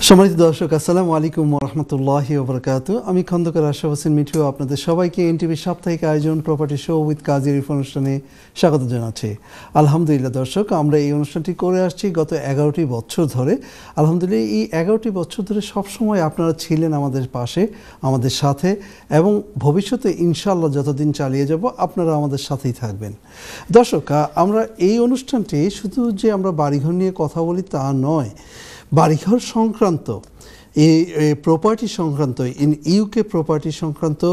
সম্মানিত দর্শক, আসসালামু আলাইকুম ওয়া রাহমাতুল্লাহি ওয়া বারাকাতুহু। আমি খন্দকার আশরাফ হোসেন মিঠু আপনাদের সবাইকে এনটিভির সাপ্তাহিক আয়োজন প্রপার্টি শো উইথ কাজী আরিফ অনুষ্ঠানে স্বাগত জানাচ্ছি। আলহামদুলিল্লাহ দর্শক, আমরা এই অনুষ্ঠানটি করে আসছি গত 11টি বছর ধরে। আলহামদুলিল্লাহ এই 11টি বছর ধরে সবসময় আপনারা ছিলেন আমাদের পাশে, আমাদের সাথে, এবং ভবিষ্যতে ইনশাআল্লাহ যতদিন চালিয়ে যাব আপনারা আমাদের সাথেই থাকবেন। দর্শক, আমরা এই অনুষ্ঠানটি শুধু যে আমরা বাড়িঘর নিয়ে কথা বলি তা নয়, বাড়িঘর সংক্রান্ত এই প্রপার্টি সংক্রান্ত ইউকে প্রপার্টি সংক্রান্ত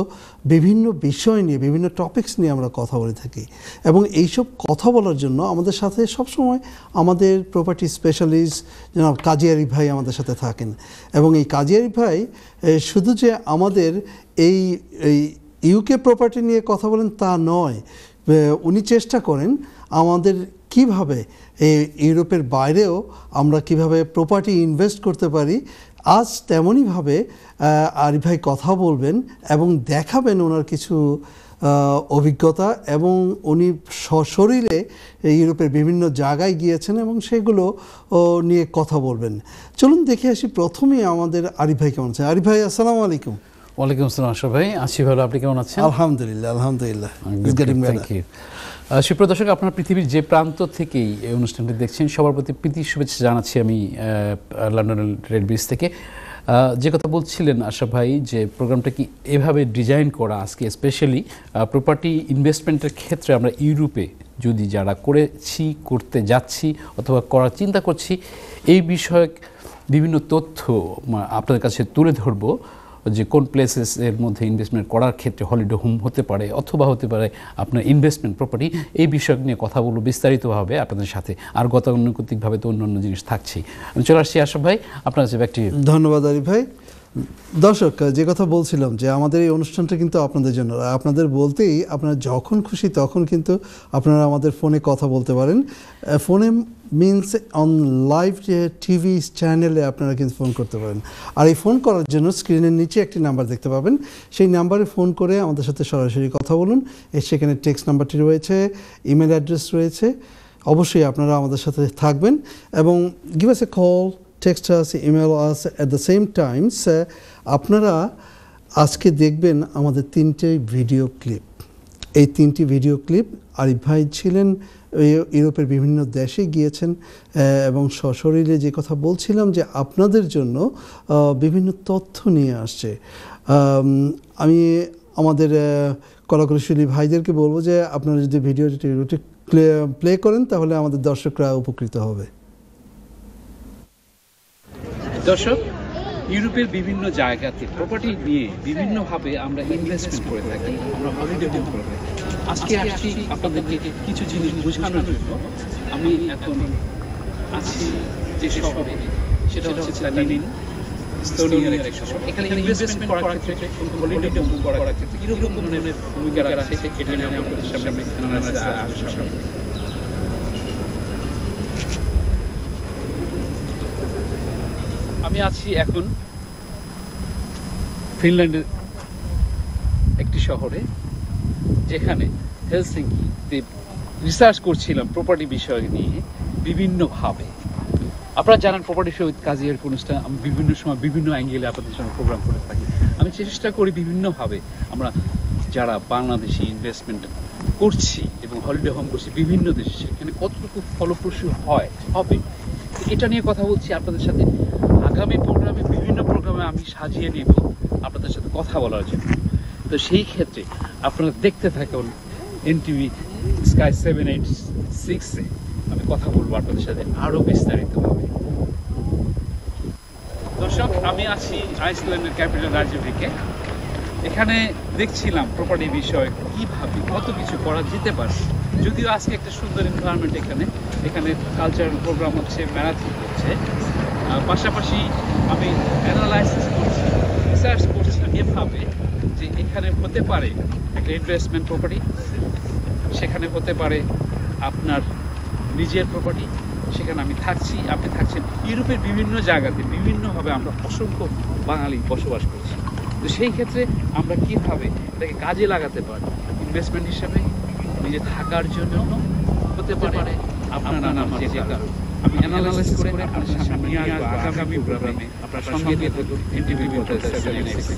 বিভিন্ন বিষয় নিয়ে, বিভিন্ন টপিকস নিয়ে আমরা কথা বলে থাকি। এবং এইসব কথা বলার জন্য আমাদের সাথে সবসময় আমাদের প্রপার্টি স্পেশালিস্ট জনাব কাজী আরিফ ভাই আমাদের সাথে থাকেন। এবং এই কাজী আরিফ ভাই শুধু যে আমাদের এই ইউকে প্রপার্টি নিয়ে কথা বলেন তা নয়, উনি চেষ্টা করেন আমাদের কিভাবে ইউরোপের বাইরেও আমরা কিভাবে প্রপার্টি ইনভেস্ট করতে পারি। আজ তেমনইভাবে আরিফ ভাই কথা বলবেন এবং দেখাবেন ওনার কিছু অভিজ্ঞতা, এবং উনি সশরীরে ইউরোপের বিভিন্ন জায়গায় গিয়েছেন এবং সেগুলো নিয়ে কথা বলবেন। চলুন দেখে আসি প্রথমেই আমাদের আরিফ ভাই কেমন আছেন। আরিফ ভাই, আসসালামু আলাইকুম। ওয়ালাইকুম আসসালাম আশরাফ ভাই, আছি ভালো, আপনি কেমন আছেন? আলহামদুলিল্লাহ আলহামদুলিল্লাহ। সুপ্রিয় দর্শক, আপনারা পৃথিবীর যে প্রান্ত থেকেই এই অনুষ্ঠানটি দেখছেন সবার প্রতি প্রীতি শুভেচ্ছা জানাচ্ছি আমি লন্ডনের রেড ব্রিজ থেকে। যে কথা বলছিলেন আশরাফ ভাই, যে প্রোগ্রামটা কি এভাবে ডিজাইন করা আজকে স্পেশালি প্রপার্টি ইনভেস্টমেন্টের ক্ষেত্রে আমরা ইউরোপে যদি যারা করেছি, করতে যাচ্ছি অথবা করার চিন্তা করছি, এই বিষয়ক বিভিন্ন তথ্য আপনাদের কাছে তুলে ধরবো। যে কোন প্লেসেসের মধ্যে ইনভেস্টমেন্ট করার ক্ষেত্রে হলিডে হোম হতে পারে অথবা হতে পারে আপনার ইনভেস্টমেন্ট প্রপার্টি, এই বিষয় নিয়ে কথা বলবো বিস্তারিতভাবে আপনাদের সাথে। আর গতানুগতিকভাবে তো অন্য জিনিস থাকছেই। আমি চলে আসছি আশরাফ ভাই, আপনার কাছে ব্যাকটি। ধন্যবাদ আরিফ ভাই। দর্শক, যে কথা বলছিলাম যে আমাদের এই অনুষ্ঠানটা কিন্তু আপনাদের জন্য, আপনাদের বলতেই আপনারা যখন খুশি তখন কিন্তু আপনারা আমাদের ফোনে কথা বলতে পারেন। ফোনে মিনস অন লাইভ যে টিভি চ্যানেলে আপনারা কিন্তু ফোন করতে পারেন। আর এই ফোন করার জন্য স্ক্রিনের নিচে একটি নাম্বার দেখতে পাবেন, সেই নাম্বারে ফোন করে আমাদের সাথে সরাসরি কথা বলুন। সেখানে টেক্সট নাম্বারটি রয়েছে, ইমেল অ্যাড্রেস রয়েছে, অবশ্যই আপনারা আমাদের সাথে থাকবেন। এবং give us a call, text us, email us at the same time. আপনারা আজকে দেখবেন আমাদের 3টে ভিডিও ক্লিপ। এই 3টি ভিডিও ক্লিপ আরিফ ভাই ছিলেন ইউরোপের বিভিন্ন দেশে গিয়েছেন এবং সশরীরে যে কথা বলছিলাম যে আপনাদের জন্য বিভিন্ন তথ্য নিয়ে আসছে। আমি আমাদের কলাকুশলী ভাইদেরকে বলবো যে আপনারা যদি ভিডিওটি প্লে করেন তাহলে আমাদের দর্শকরা উপকৃত হবে। দর্শক, ইউরোপের বিভিন্ন জায়গাতে প্রপার্টি নিয়ে বিভিন্নভাবে আমরা ইনভেস্টমেন্ট করে থাকি, আমরা হলিডে হোম করে থাকি। আজকে আসছি আপনাদেরকে কিছু জিনিস বোঝানোর জন্য। আমি এখন আছি যে শহরে, সেটা হচ্ছে তাল্লিন, এস্তোনিয়ার একটা শহর। এখানে ইনভেস্টমেন্ট করার ক্ষেত্রে, হলিডে হোম করার ক্ষেত্রে কিরকম ধরনের ভূমিকা রাখছে এটা নিয়ে আমি আপনাদের সামনে আলোচনা। আমি আছি এখন ফিনল্যান্ডের একটি শহরে, যেখানে হেলসিঙ্কিতে রিসার্চ করছিলাম প্রপার্টি বিষয় নিয়ে বিভিন্নভাবে। আপনারা জানেন প্রপার্টি শো উইথ কাজী আরিফ অনুষ্ঠান আমি বিভিন্ন সময় বিভিন্ন অ্যাঙ্গেলে আপনাদের সঙ্গে প্রোগ্রাম করে থাকি। আমি চেষ্টা করি বিভিন্নভাবে আমরা যারা বাংলাদেশি ইনভেস্টমেন্ট করছি এবং হলিডে হোম করছি বিভিন্ন দেশে, সেখানে কতটুকু ফলপ্রসূ হবে এটা নিয়ে কথা বলছি আপনাদের সাথে। আগামী প্রোগ্রামে বিভিন্ন প্রোগ্রামে আমি সাজিয়ে নিব আপনাদের সাথে কথা বলার জন্য। তো সেই ক্ষেত্রে আপনারা দেখতে থাকুন এনটিভি স্কাই 786-এ আমি কথা বলবো আপনাদের সাথে আরও বিস্তারিতভাবে। দর্শক, আমি আছি আইসল্যান্ডের ক্যাপিটাল রাজউইকে। এখানে দেখছিলাম প্রপার্টি বিষয় কিভাবে কত কিছু করা যেতে পারে। যদিও আজকে একটা সুন্দর এনভায়রনমেন্ট, এখানে কালচারাল প্রোগ্রাম হচ্ছে, ম্যারাথন হচ্ছে, পাশাপাশি আমি অ্যানালাইসিস করছি, রিসার্চ করছি এভাবে যে এখানে হতে পারে একটা ইনভেস্টমেন্ট প্রপার্টি, সেখানে হতে পারে আপনার নিজের প্রপার্টি, সেখানে আমি থাকছি, আপনি থাকছেন। ইউরোপের বিভিন্ন জায়গাতে বিভিন্নভাবে আমরা অসংখ্য বাঙালি বসবাস করছি। তো সেই ক্ষেত্রে আমরা কীভাবে এটাকে কাজে লাগাতে পারি ইনভেস্টমেন্ট হিসাবে, নিজে থাকার জন্য হতে পারে, আপনার নাম যে জায়গা আমি অ্যানালাইসিস করে আপনাদের সামনে নিয়ে আসবো আগামী প্রোগ্রামে। আপনার সঙ্গে থাকুন এনটিভি পোর্টাল 796।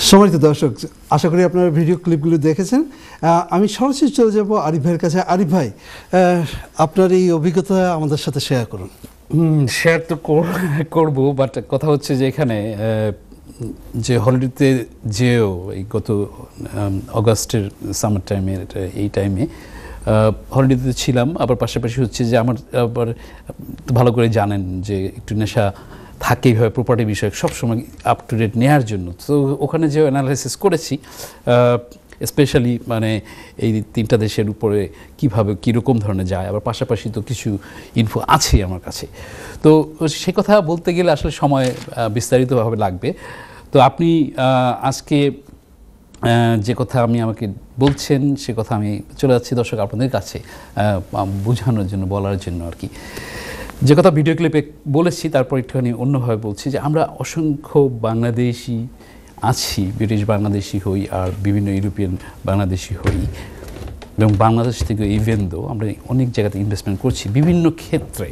সম্মানিত দর্শক, আশা করি আপনারা ভিডিও ক্লিপগুলো দেখেছেন। আমি সরাসরি চলে যাব আরিফ ভাইয়ের কাছে। আরিফ ভাই, আপনার এই অভিজ্ঞতা আমাদের সাথে শেয়ার করুন। শেয়ার তো করব, বাট কথা হচ্ছে যে এখানে যে হলিডেতে যেও এই গত অগাস্টের সামার টাইমের এই টাইমে হলিডেতে ছিলাম, আবার পাশাপাশি হচ্ছে যে আমার আবার ভালো করে জানেন যে একটু নেশা থাকে এইভাবে প্রপার্টি বিষয়ক সবসময় আপ টু ডেট নেওয়ার জন্য। তো ওখানে যে অ্যানালাইসিস করেছি, স্পেশালি মানে এই 3টা দেশের উপরে কীভাবে কীরকম ধরনের যায়, আবার পাশাপাশি তো কিছু ইনফো আছে আমার কাছে। তো সে কথা বলতে গেলে আসলে সময় বিস্তারিতভাবে লাগবে। তো আপনি আজকে যে কথা আমাকে বলছেন সে কথা আমি চলে যাচ্ছি দর্শক আপনাদের কাছে বোঝানোর জন্য, বলার জন্য আর কি। যে কথা ভিডিও ক্লিপে বলেছি তারপর একটুখানি অন্যভাবে বলছি যে আমরা অসংখ্য বাংলাদেশি আছি, ব্রিটিশ বাংলাদেশি হই আর বিভিন্ন ইউরোপিয়ান বাংলাদেশি হই, এবং বাংলাদেশ থেকে ইভেন দো আমরা অনেক জায়গাতে ইনভেস্টমেন্ট করছি বিভিন্ন ক্ষেত্রে।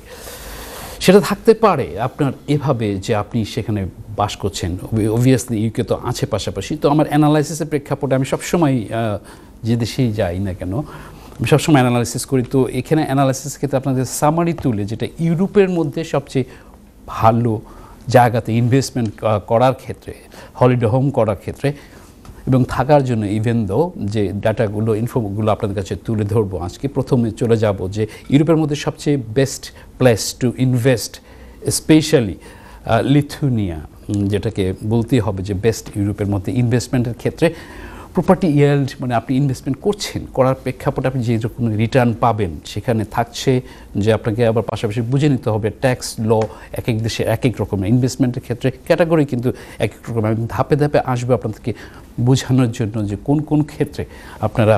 সেটা থাকতে পারে আপনার এভাবে যে আপনি সেখানে বাস করছেন, অবভিয়াসলি ইউকে তো আছে পাশাপাশি। তো আমার অ্যানালাইসিসের প্রেক্ষাপটে আমি সবসময় যে দেশেই যাই না কেন আমি সবসময় অ্যানালাইসিস করি। তো এখানে অ্যানালাইসিসের ক্ষেত্রে আপনাদের সামারি তুলে যেটা ইউরোপের মধ্যে সবচেয়ে ভালো জায়গাতে ইনভেস্টমেন্ট করার ক্ষেত্রে, হলিডে হোম করার ক্ষেত্রে এবং থাকার জন্য ইভেন দো যে ডাটাগুলো ইনফোগুলো আপনাদের কাছে তুলে ধরবো আজকে। প্রথমে চলে যাব যে ইউরোপের মধ্যে সবচেয়ে best place to invest, specially Lithuania, যেটাকে বলতেই হবে যে বেস্ট ইউরোপের মধ্যে ইনভেস্টমেন্টের ক্ষেত্রে। প্রপার্টি ইয়েল্ড মানে আপনি ইনভেস্টমেন্ট করছেন, করার প্রেক্ষাপটে আপনি যে রকম রিটার্ন পাবেন সেখানে থাকছে যে আপনাকে আবার পাশাপাশি বুঝে নিতে হবে ট্যাক্স ল এক এক দেশে এক এক রকমের, ইনভেস্টমেন্টের ক্ষেত্রে ক্যাটাগরি কিন্তু এক এক রকম। আমি ধাপে ধাপে আসবে আপনাদেরকে বোঝানোর জন্য যে কোন কোন ক্ষেত্রে আপনারা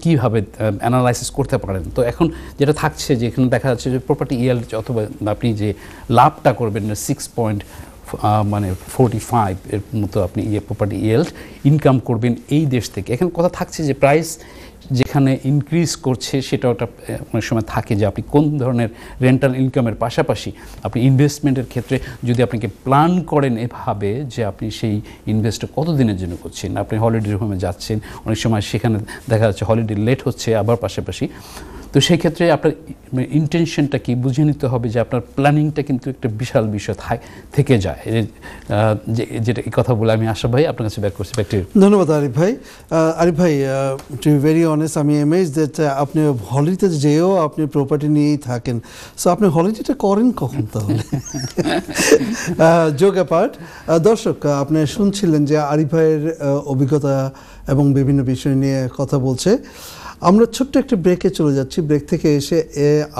কীভাবে অ্যানালাইসিস করতে পারেন। তো এখন যেটা থাকছে যে এখানে দেখা যাচ্ছে যে প্রপার্টি ইয়েল্ড অথবা আপনি যে লাভটা করবেন 6.45 এর মতো আপনি প্রপার্টি ইয়েল্ড ইনকাম করবেন এই দেশ থেকে। এখন কথা থাকছে যে প্রাইস যেখানে ইনক্রিজ করছে সেটা ওটা অনেক সময় থাকে যে আপনি কোন ধরনের রেন্টাল ইনকামের পাশাপাশি আপনি ইনভেস্টমেন্টের ক্ষেত্রে যদি আপনাকে প্ল্যান করেন এভাবে যে আপনি সেই ইনভেস্টটা কত দিনের জন্য করছেন। আপনি হলিডে হোমে যাচ্ছেন, অনেক সময় সেখানে দেখা যাচ্ছে হলিডে লেট হচ্ছে আবার পাশাপাশি। তো সেই ক্ষেত্রে আপনার ইন্টেনশনটা কি বুঝে নিতে হবে যে আপনার প্ল্যানিংটা কিন্তু একটা বিশাল বিষয় থেকে যায়। যেটা এই কথা বলে আমি আশা ভাই আপনার কাছে ব্যাক করছি। ধন্যবাদ আরিফ ভাই। আরিফ ভাই, টু বি ভেরি অনেস্ট, আমি এমেজ দ্যাট আপনি হলিডেতে যেও আপনি প্রপার্টি নিয়েই থাকেন। সো আপনি হলিডেটা করেন কখন তাহলে? জোক অ্যাপার্ট, দর্শক আপনি শুনছিলেন যে আরিফ ভাইয়ের অভিজ্ঞতা এবং বিভিন্ন বিষয় নিয়ে কথা বলছে। আমরা ছোট্ট একটা ব্রেকে চলে যাচ্ছি। ব্রেক থেকে এসে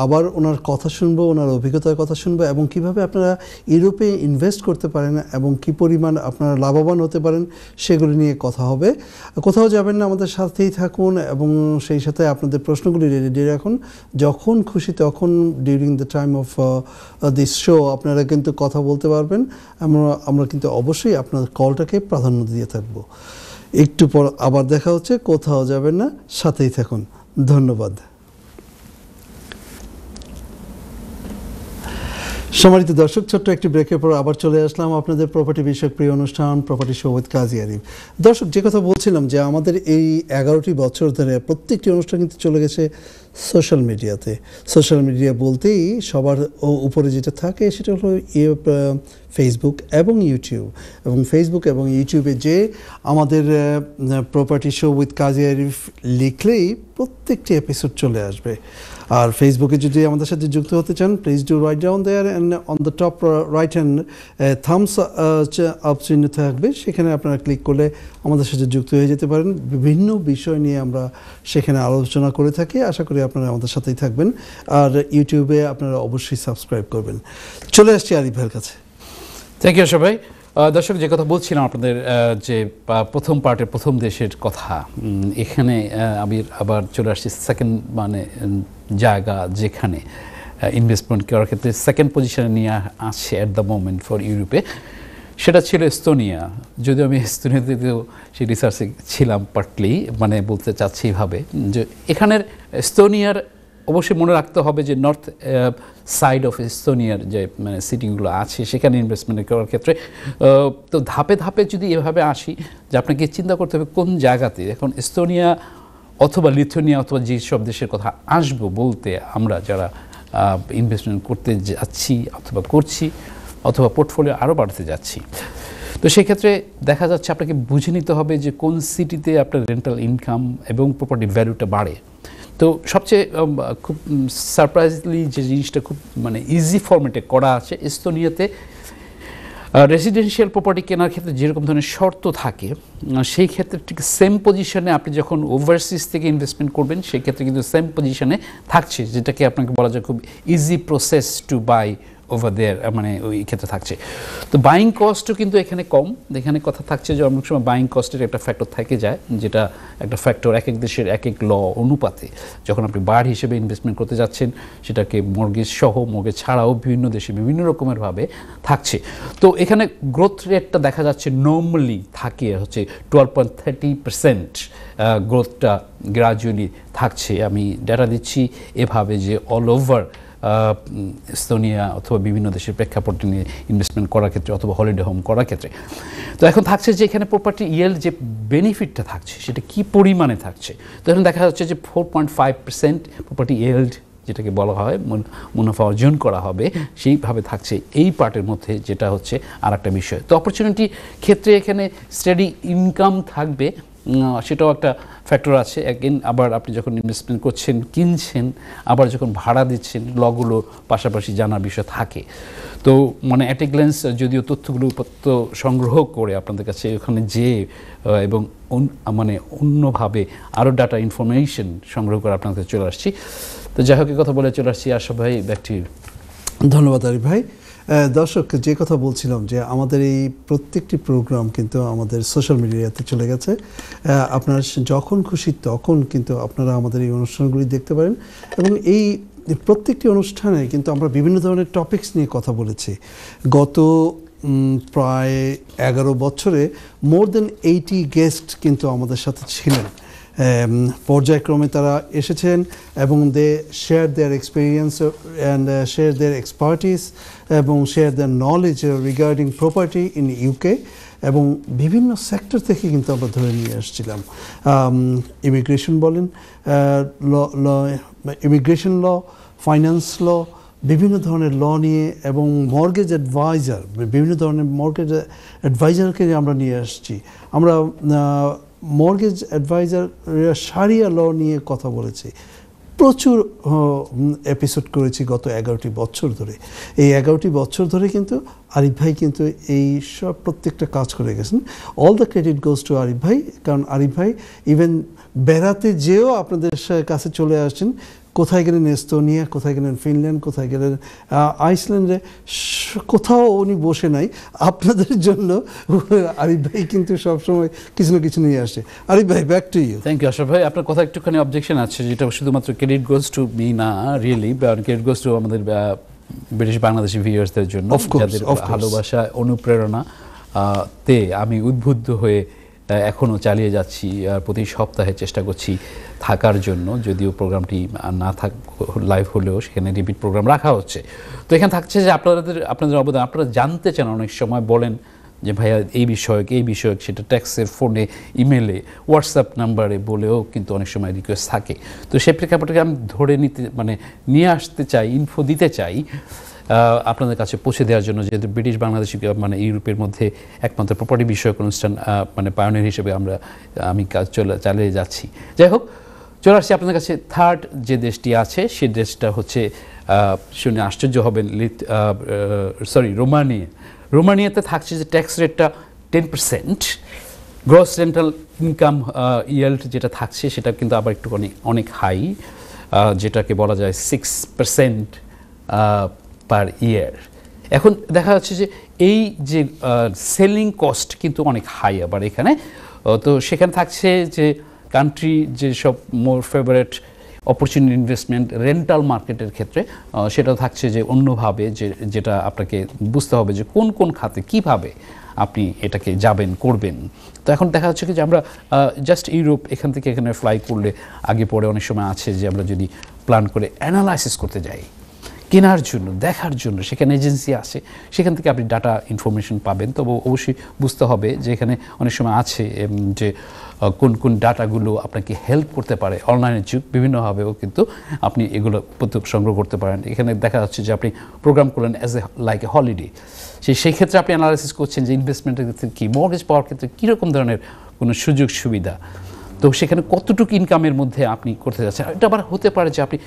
আবার ওনার কথা শুনবো, ওনার অভিজ্ঞতার কথা শুনবো এবং কিভাবে আপনারা ইউরোপে ইনভেস্ট করতে পারেন এবং কি পরিমাণ আপনারা লাভবান হতে পারেন সেগুলি নিয়ে কথা হবে। কোথাও যাবেন না, আমাদের সাথেই থাকুন এবং সেই সাথে আপনাদের প্রশ্নগুলি রেডি রাখুন। যখন খুশি তখন during the time of this show আপনারা কিন্তু কথা বলতে পারবেন। আমরা কিন্তু অবশ্যই আপনার কলটাকে প্রাধান্য দিয়ে থাকবো। একটু পর আবার দেখা হচ্ছে, কোথাও যাবেন না, সাথেই থাকুন। ধন্যবাদ। সম্মানিত দর্শক, ছোট্ট একটি ব্রেকের পর আবার চলে আসলাম আপনাদের প্রপার্টি বিষয়ক প্রিয় অনুষ্ঠান প্রপার্টি শো উইথ কাজী আরিফ। দর্শক, যে কথা বলছিলাম যে আমাদের এই 11টি বছর ধরে প্রত্যেকটি অনুষ্ঠান কিন্তু চলে গেছে সোশ্যাল মিডিয়াতে। সোশ্যাল মিডিয়া বলতেই সবার উপরে যেটা থাকে সেটা হলো ফেসবুক এবং ইউটিউব। এবং ফেসবুক এবং ইউটিউবে যে আমাদের প্রপার্টি শো উইথ কাজী আরিফ লিখলেই প্রত্যেকটি এপিসোড চলে আসবে। আর ফেসবুকে যদি আমাদের সাথে যুক্ত হতে চান, please do write down there and on the top right hand thumbs up চিহ্ন থাকবে, সেখানে আপনারা ক্লিক করলে আমাদের সাথে যুক্ত হয়ে যেতে পারেন। বিভিন্ন বিষয় নিয়ে আমরা সেখানে আলোচনা করে থাকি। আশা করি আপনারা আমাদের সাথেই থাকবেন। আর ইউটিউবে আপনারা অবশ্যই সাবস্ক্রাইব করবেন। চলে আসছি আরিফ ভাইয়ের কাছে। থ্যাংক ইউ সবাই। দর্শক, যে কথা বলছিলাম আপনাদের যে প্রথম পার্টের প্রথম দেশের কথা, এখানে আমি আবার চলে আসছি সেকেন্ড জায়গা যেখানে ইনভেস্টমেন্ট করার ক্ষেত্রে সেকেন্ড পজিশনে নিয়ে আসছে অ্যাট দ্য মোমেন্ট ফর ইউরোপে। সেটা ছিল এস্তোনিয়া। যদিও আমি এস্তোনিয়াতেও সেই রিসার্চে ছিলাম পার্টলি, মানে বলতে চাচ্ছি এইভাবে যে এখানের এস্তোনিয়ার অবশ্যই মনে রাখতে হবে যে নর্থ সাইড অফ এস্তোনিয়ার যে মানে সিটিগুলো আছে সেখানে ইনভেস্টমেন্ট করার ক্ষেত্রে তো ধাপে ধাপে যদি এভাবে আসি যে আপনাকে চিন্তা করতে হবে কোন জায়গাতে। এখন এস্তোনিয়া অথবা লিথুয়ানিয়া অথবা যেসব দেশের কথা আসবো বলতে আমরা যারা ইনভেস্টমেন্ট করতে যাচ্ছি অথবা করছি অথবা পোর্টফোলিও আরও বাড়াতে যাচ্ছি, তো সেক্ষেত্রে দেখা যাচ্ছে আপনাকে বুঝে নিতে হবে যে কোন সিটিতে আপনার রেন্টাল ইনকাম এবং প্রপার্টি ভ্যালুটা বাড়ে। তো সবচেয়ে খুব সারপ্রাইজলি যে জিনিসটা খুব মানে ইজি ফরম্যাটে করা আছে এস্তোনিয়াতে, রেসিডেন্সিয়াল প্রপার্টি কেনার ক্ষেত্রে যেরকম ধরনের শর্ত থাকে সেই ক্ষেত্রে ঠিক সেম পজিশনে আপনি যখন ওভারসিজ থেকে ইনভেস্টমেন্ট করবেন সেই ক্ষেত্রে কিন্তু সেম পজিশনে থাকছে, যেটাকে আপনাকে বলা যায় খুব easy process to buy over there, মানে ওই ক্ষেত্রে থাকছে। তো বাইং কস্টও কিন্তু এখানে কম। এখানে কথা থাকছে যে অনেক সময় বাইং কস্টের একটা ফ্যাক্টর থেকে যায়, যেটা একটা ফ্যাক্টর এক এক দেশের এক এক ল অনুপাতে যখন আপনি বার হিসেবে ইনভেস্টমেন্ট করতে যাচ্ছেন সেটাকে মর্গেজ সহ মর্গেজ ছাড়াও বিভিন্ন দেশে বিভিন্ন রকমের ভাবে থাকছে। তো এখানে গ্রোথ রেটটা দেখা যাচ্ছে নর্মালি থাকে হচ্ছে 12.30% গ্রোথটা গ্রাজুয়ালি থাকছে। আমি ডেটা দিচ্ছি এভাবে যে অল ওভার এস্তোনিয়া অথবা বিভিন্ন দেশের প্রেক্ষাপটে নিয়ে ইনভেস্টমেন্ট করার ক্ষেত্রে অথবা হলিডে হোম করার ক্ষেত্রে। তো এখন থাকছে যে এখানে প্রপার্টি ইয়েল্ড যে বেনিফিটটা থাকছে সেটা কি পরিমাণে থাকছে। তো এখন দেখা যাচ্ছে যে 4.5% প্রপার্টি ইয়েল্ড যেটাকে বলা হয় মুনাফা অর্জন করা হবে সেইভাবে থাকছে এই পার্টের মধ্যে, যেটা হচ্ছে আর একটা বিষয়। তো অপরচুনিটি ক্ষেত্রে এখানে স্টেডি ইনকাম থাকবে, সেটাও একটা ফ্যাক্টর আছে। অ্যাগেন আবার আপনি যখন ইনভেস্টমেন্ট করছেন কিনছেন আবার যখন ভাড়া দিচ্ছেন লগুলো পাশাপাশি জানার বিষয় থাকে। তো মানে অ্যাট এ গ্ল্যান্স যদিও তথ্যগুলো উপাত্ত সংগ্রহ করে আপনাদের কাছে ওখানে যে এবং মানে অন্যভাবে আরও ডাটা ইনফরমেশন সংগ্রহ করে আপনাদের কাছে চলে আসছি। তো যাই হোক কথা বলে চলে আসছি আশরাফ ভাই, ব্যাক টু ইউ। ধন্যবাদ আরিফ ভাই। দর্শক, যে কথা বলছিলাম যে আমাদের এই প্রত্যেকটি প্রোগ্রাম কিন্তু আমাদের সোশ্যাল মিডিয়াতে চলে গেছে। আপনারা যখন খুশি তখন কিন্তু আপনারা আমাদের এই অনুষ্ঠানগুলি দেখতে পারেন, এবং এই প্রত্যেকটি অনুষ্ঠানে কিন্তু আমরা বিভিন্ন ধরনের টপিকস নিয়ে কথা বলেছি। গত প্রায় 11 বছরে মোর দেন 80 গেস্ট কিন্তু আমাদের সাথে ছিলেন। পর্যায়ক্রমে তারা এসেছেন এবং they share their experience and share their expertise এবং share their knowledge regarding property in UK, এবং বিভিন্ন সেক্টর থেকে কিন্তু আমরা ধরে নিয়ে আসছিলাম। ইমিগ্রেশন বলেন, ইমিগ্রেশন ল, ফাইন্যান্স ল, বিভিন্ন ধরনের ল নিয়ে, এবং মর্গেজ অ্যাডভাইজার, বিভিন্ন ধরনের মর্গেজ অ্যাডভাইজারকে আমরা নিয়ে আসছি। আমরা মর্গেজ অ্যাডভাইজার শারিয়া ল নিয়ে কথা বলেছি, প্রচুর এপিসোড করেছি গত 11টি বছর ধরে। এই 11টি বছর ধরে কিন্তু আরিফ ভাই কিন্তু এই সব প্রত্যেকটা কাজ করে গেছেন। All the credit goes two Arif ভাই, কারণ আরিফ ভাই ইভেন বেড়াতে যেও আপনাদের কাছে চলে আসছেন। কোথায় গেলেন এস্তোনিয়া, কোথায় গেলেন ফিনল্যান্ড, কোথায় গেলেন আইসল্যান্ডে, কোথাও উনি বসে নাই। আপনাদের জন্য আরিফ ভাই কিন্তু সবসময় কিছু না কিছু নিয়ে আসে। আরিফ ভাই, back to you. Thank you Ashraf ভাই। আপনার কথা একটুখানি অবজেকশন আছে, যেটা শুধুমাত্র ক্রেডিট গোজ টু মি না, রিয়েলি ক্রেডিট গোজ টু আমাদের ব্রিটিশ বাংলাদেশি ভিউয়ার্সদের জন্য, যাদের ভালোবাসা অনুপ্রেরণা তে আমি উদ্বুদ্ধ হয়ে এখনও চালিয়ে যাচ্ছি। প্রতি সপ্তাহে চেষ্টা করছি থাকার জন্য, যদিও প্রোগ্রামটি না লাইভ হলেও সেখানে রিপিট প্রোগ্রাম রাখা হচ্ছে। তো এখানে থাকছে যে আপনাদের অবদান আপনারা জানতে চান, অনেক সময় বলেন যে ভাইয়া এই বিষয়ক, সেটা ট্যাক্সের ফোনে, ইমেলে, হোয়াটসঅ্যাপ নাম্বারে বলেও কিন্তু অনেক সময় রিকোয়েস্ট থাকে। তো সেই প্রেক্ষাপটকে আমি ধরে নিয়ে আসতে চাই, ইনফো দিতে চাই আপনাদের কাছে পৌঁছে দেওয়ার জন্য, যেহেতু ব্রিটিশ বাংলাদেশি মানে ইউরোপের মধ্যে একমাত্র প্রপার্টি বিষয়ক অনুষ্ঠান মানে পায়োনিয়ার হিসেবে আমি কাজ চালিয়ে যাচ্ছি। যাই হোক, চলে আসছি আপনাদের কাছে। থার্ড যে দেশটি আছে সে দেশটা হচ্ছে, শুনে আশ্চর্য হবেন, রোমানিয়া। রোমানিয়াতে থাকছে যে ট্যাক্স রেটটা 10%, গ্রস রেন্টাল ইনকাম ইয়েল্ড যেটা থাকছে সেটা কিন্তু আবার একটু অনেক হাই, যেটাকে বলা যায় 6% পার ইয়ার। এখন দেখা যাচ্ছে যে এই যে সেলিং কস্ট কিন্তু অনেক হাই আবার এখানে। তো সেখানে থাকছে যে কান্ট্রি যে সব মোর ফেভারেট অপরচুনিটি ইনভেস্টমেন্ট রেন্টাল মার্কেটের ক্ষেত্রে, সেটা থাকছে যে অন্যভাবে যেটা আপনাকে বুঝতে হবে যে কোন কোন খাতে কীভাবে আপনি এটাকে যাবেন করবেন। তো এখন দেখা যাচ্ছে কি যে আমরা জাস্ট ইউরোপ এখান থেকে এখানে ফ্লাই করলে আগে পরে অনেক সময় আছে যে আমরা যদি প্ল্যান করে অ্যানালাইসিস করতে যাই কেনার জন্য দেখার জন্য, সেখানে এজেন্সি আছে, সেখান থেকে আপনি ডাটা ইনফরমেশন পাবেন। তবে অবশ্যই বুঝতে হবে যে এখানে অনেক সময় আছে যে কোন কোন ডাটাগুলো আপনাকে হেল্প করতে পারে। অনলাইনের যুগ, বিভিন্নভাবেও কিন্তু আপনি এগুলো সংগ্রহ করতে পারেন। এখানে দেখা যাচ্ছে যে আপনি প্রোগ্রাম করলেন as a like a holiday, সেই ক্ষেত্রে আপনি অ্যানালাইসিস করছেন যে ইনভেস্টমেন্টের ক্ষেত্রে কী, মর্গেজ পাওয়ার ক্ষেত্রে কীরকম ধরনের কোনো সুযোগ সুবিধা, তো সেখানে কতটুকু ইনকামের মধ্যে আপনি করতে যাচ্ছেন। এটা আবার হতে পারে যে আপনি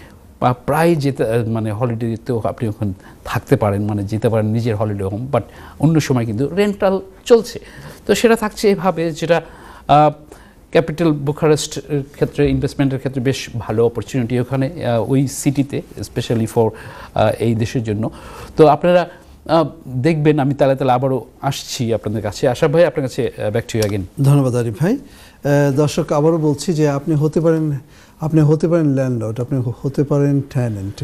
প্রায় যেতে মানে হলিডেতেও আপনি ওখানে থাকতে পারেন, মানে যেতে পারেন নিজের হলিডে হোম, বাট অন্য সময় কিন্তু রেন্টাল চলছে। তো সেটা থাকছে এভাবে, যেটা ক্যাপিটাল বুখারেস্ট ক্ষেত্রে ইনভেস্টমেন্টের ক্ষেত্রে বেশ ভালো অপরচুনিটি ওখানে ওই সিটিতে, স্পেশালি ফর এই দেশের জন্য। তো আপনারা দেখবেন, আমি তাহলে আবারও আসছি আপনাদের কাছে। আশা ভাই আপনার কাছে ব্যাক টু ইউ अगेन। ধন্যবাদ আরিফ ভাই। দর্শক আবারও বলছি যে আপনি হতে পারেন ল্যান্ডলর্ড, আপনি হতে পারেন ট্যানেন্ট,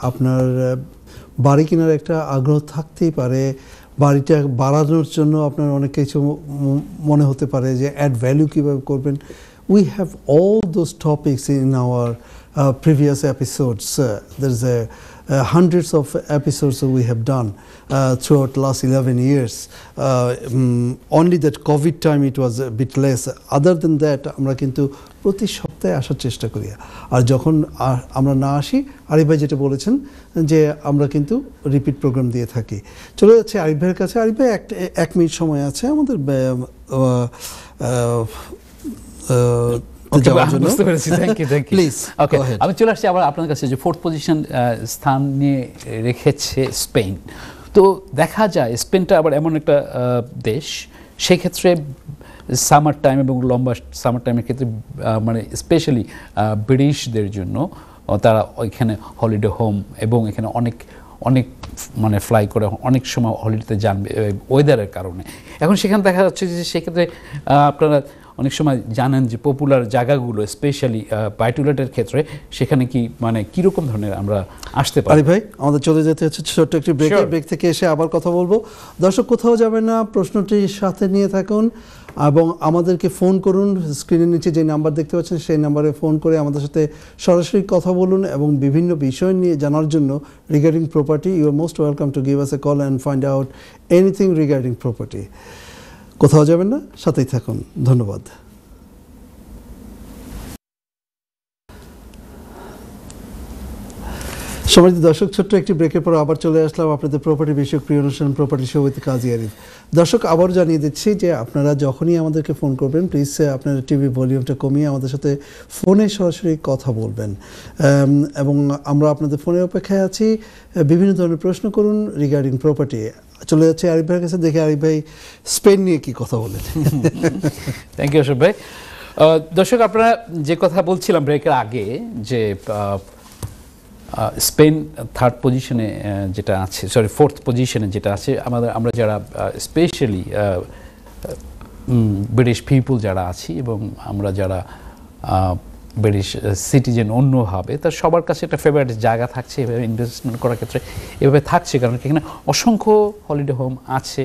আপনার বাড়ি কেনার একটা আগ্রহ থাকতেই পারে, বাড়িটা বাড়ানোর জন্য আপনার অনেক কিছু মনে হতে পারে যে অ্যাড ভ্যালু কীভাবে করবেন। We have all those topics in our previous episodes. There's hundreds of episodes that we have done throughout last 11 years. Only that COVID time it was a bit less. Other than that, আমরা কিন্তু প্রতি সপ্তাহে আসার চেষ্টা করি। আর যখন আমরা না আসি, আরিফ ভাই যেটা বলেছেন যে আমরা কিন্তু রিপিট প্রোগ্রাম দিয়ে থাকি। চলে যাচ্ছে আরিফ ভাইয়ের কাছে। আরিফ ভাই এক মিনিট সময় আছে আমাদের আমি চলে আসছি আবার আপনার কাছে যে ফোর্থ পজিশন স্থান নিয়ে রেখেছে স্পেন। তো দেখা যায় স্পেনটা আবার এমন একটা দেশ, সেক্ষেত্রে সামার টাইম এবং লম্বা সামার টাইমের ক্ষেত্রে মানে স্পেশালি ব্রিটিশদের জন্য তারা ওইখানে হলিডে হোম এবং এখানে অনেক অনেক মানে ফ্লাই করে অনেক সময় হলিডেতে যান ওয়েদারের কারণে। এখন সেখানে দেখা যাচ্ছে যে সেক্ষেত্রে আপনারা অনেক সময় জানেন যে পপুলার জায়গাগুলো স্পেশালি বাইটুলেটের ক্ষেত্রে সেখানে কি মানে কীরকম ধরনের আমরা আসতে পারি। ভাই আমাদের চলে যেতে হচ্ছে ছোট্ট একটি ব্রেক থেকে এসে আবার কথা বলবো। দর্শক কোথাও যাবেন না, প্রশ্নটির সাথে নিয়ে থাকুন এবং আমাদেরকে ফোন করুন। স্ক্রিনের নিচে যে নাম্বার দেখতে পাচ্ছেন সেই নাম্বারে ফোন করে আমাদের সাথে সরাসরি কথা বলুন এবং বিভিন্ন বিষয় নিয়ে জানার জন্য regarding property you are most welcome to give us a call and find out anything regarding property. কোথাও যাবেন না, সাথেই থাকুন। ধন্যবাদ। সম্মানিত দর্শক, ছোট্ট একটি ব্রেকের পর আবার চলে আসলাম আপনাদের প্রপার্টি বিষয়ক প্রিয় অনুষ্ঠান প্রপার্টি শো উইথ কাজী আরিফ। দর্শক আবার জানিয়ে দিচ্ছি যে আপনারা যখনই আমাদেরকে ফোন করবেন প্লিজ আপনারা টিভি ভলিউমটা কমিয়ে আমাদের সাথে ফোনে সরাসরি কথা বলবেন এবং আমরা আপনাদের ফোনের অপেক্ষায় আছি। বিভিন্ন ধরনের প্রশ্ন করুন রিগার্ডিং প্রপার্টি। চলে যাচ্ছে আরিফ ভাইয়ের কাছে, দেখে আরিফ ভাই স্পেন নিয়ে কি কথা বলেন। থ্যাংক ইউ অশোক ভাই। দর্শক আপনারা যে কথা বলছিলাম ব্রেকের আগে যে স্পেন থার্ড পজিশনে যেটা আছে, সরি ফোর্থ পজিশনে যেটা আছে, আমরা যারা স্পেশালি ব্রিটিশ পিপল যারা আছি এবং আমরা যারা ব্রিটিশ সিটিজেন অন্যভাবে, তার সবার কাছে একটা ফেভারিট জায়গা থাকছে এভাবে ইনভেস্টমেন্ট করার ক্ষেত্রে, এভাবে থাকছে কারণ এখানে অসংখ্য হলিডে হোম আছে,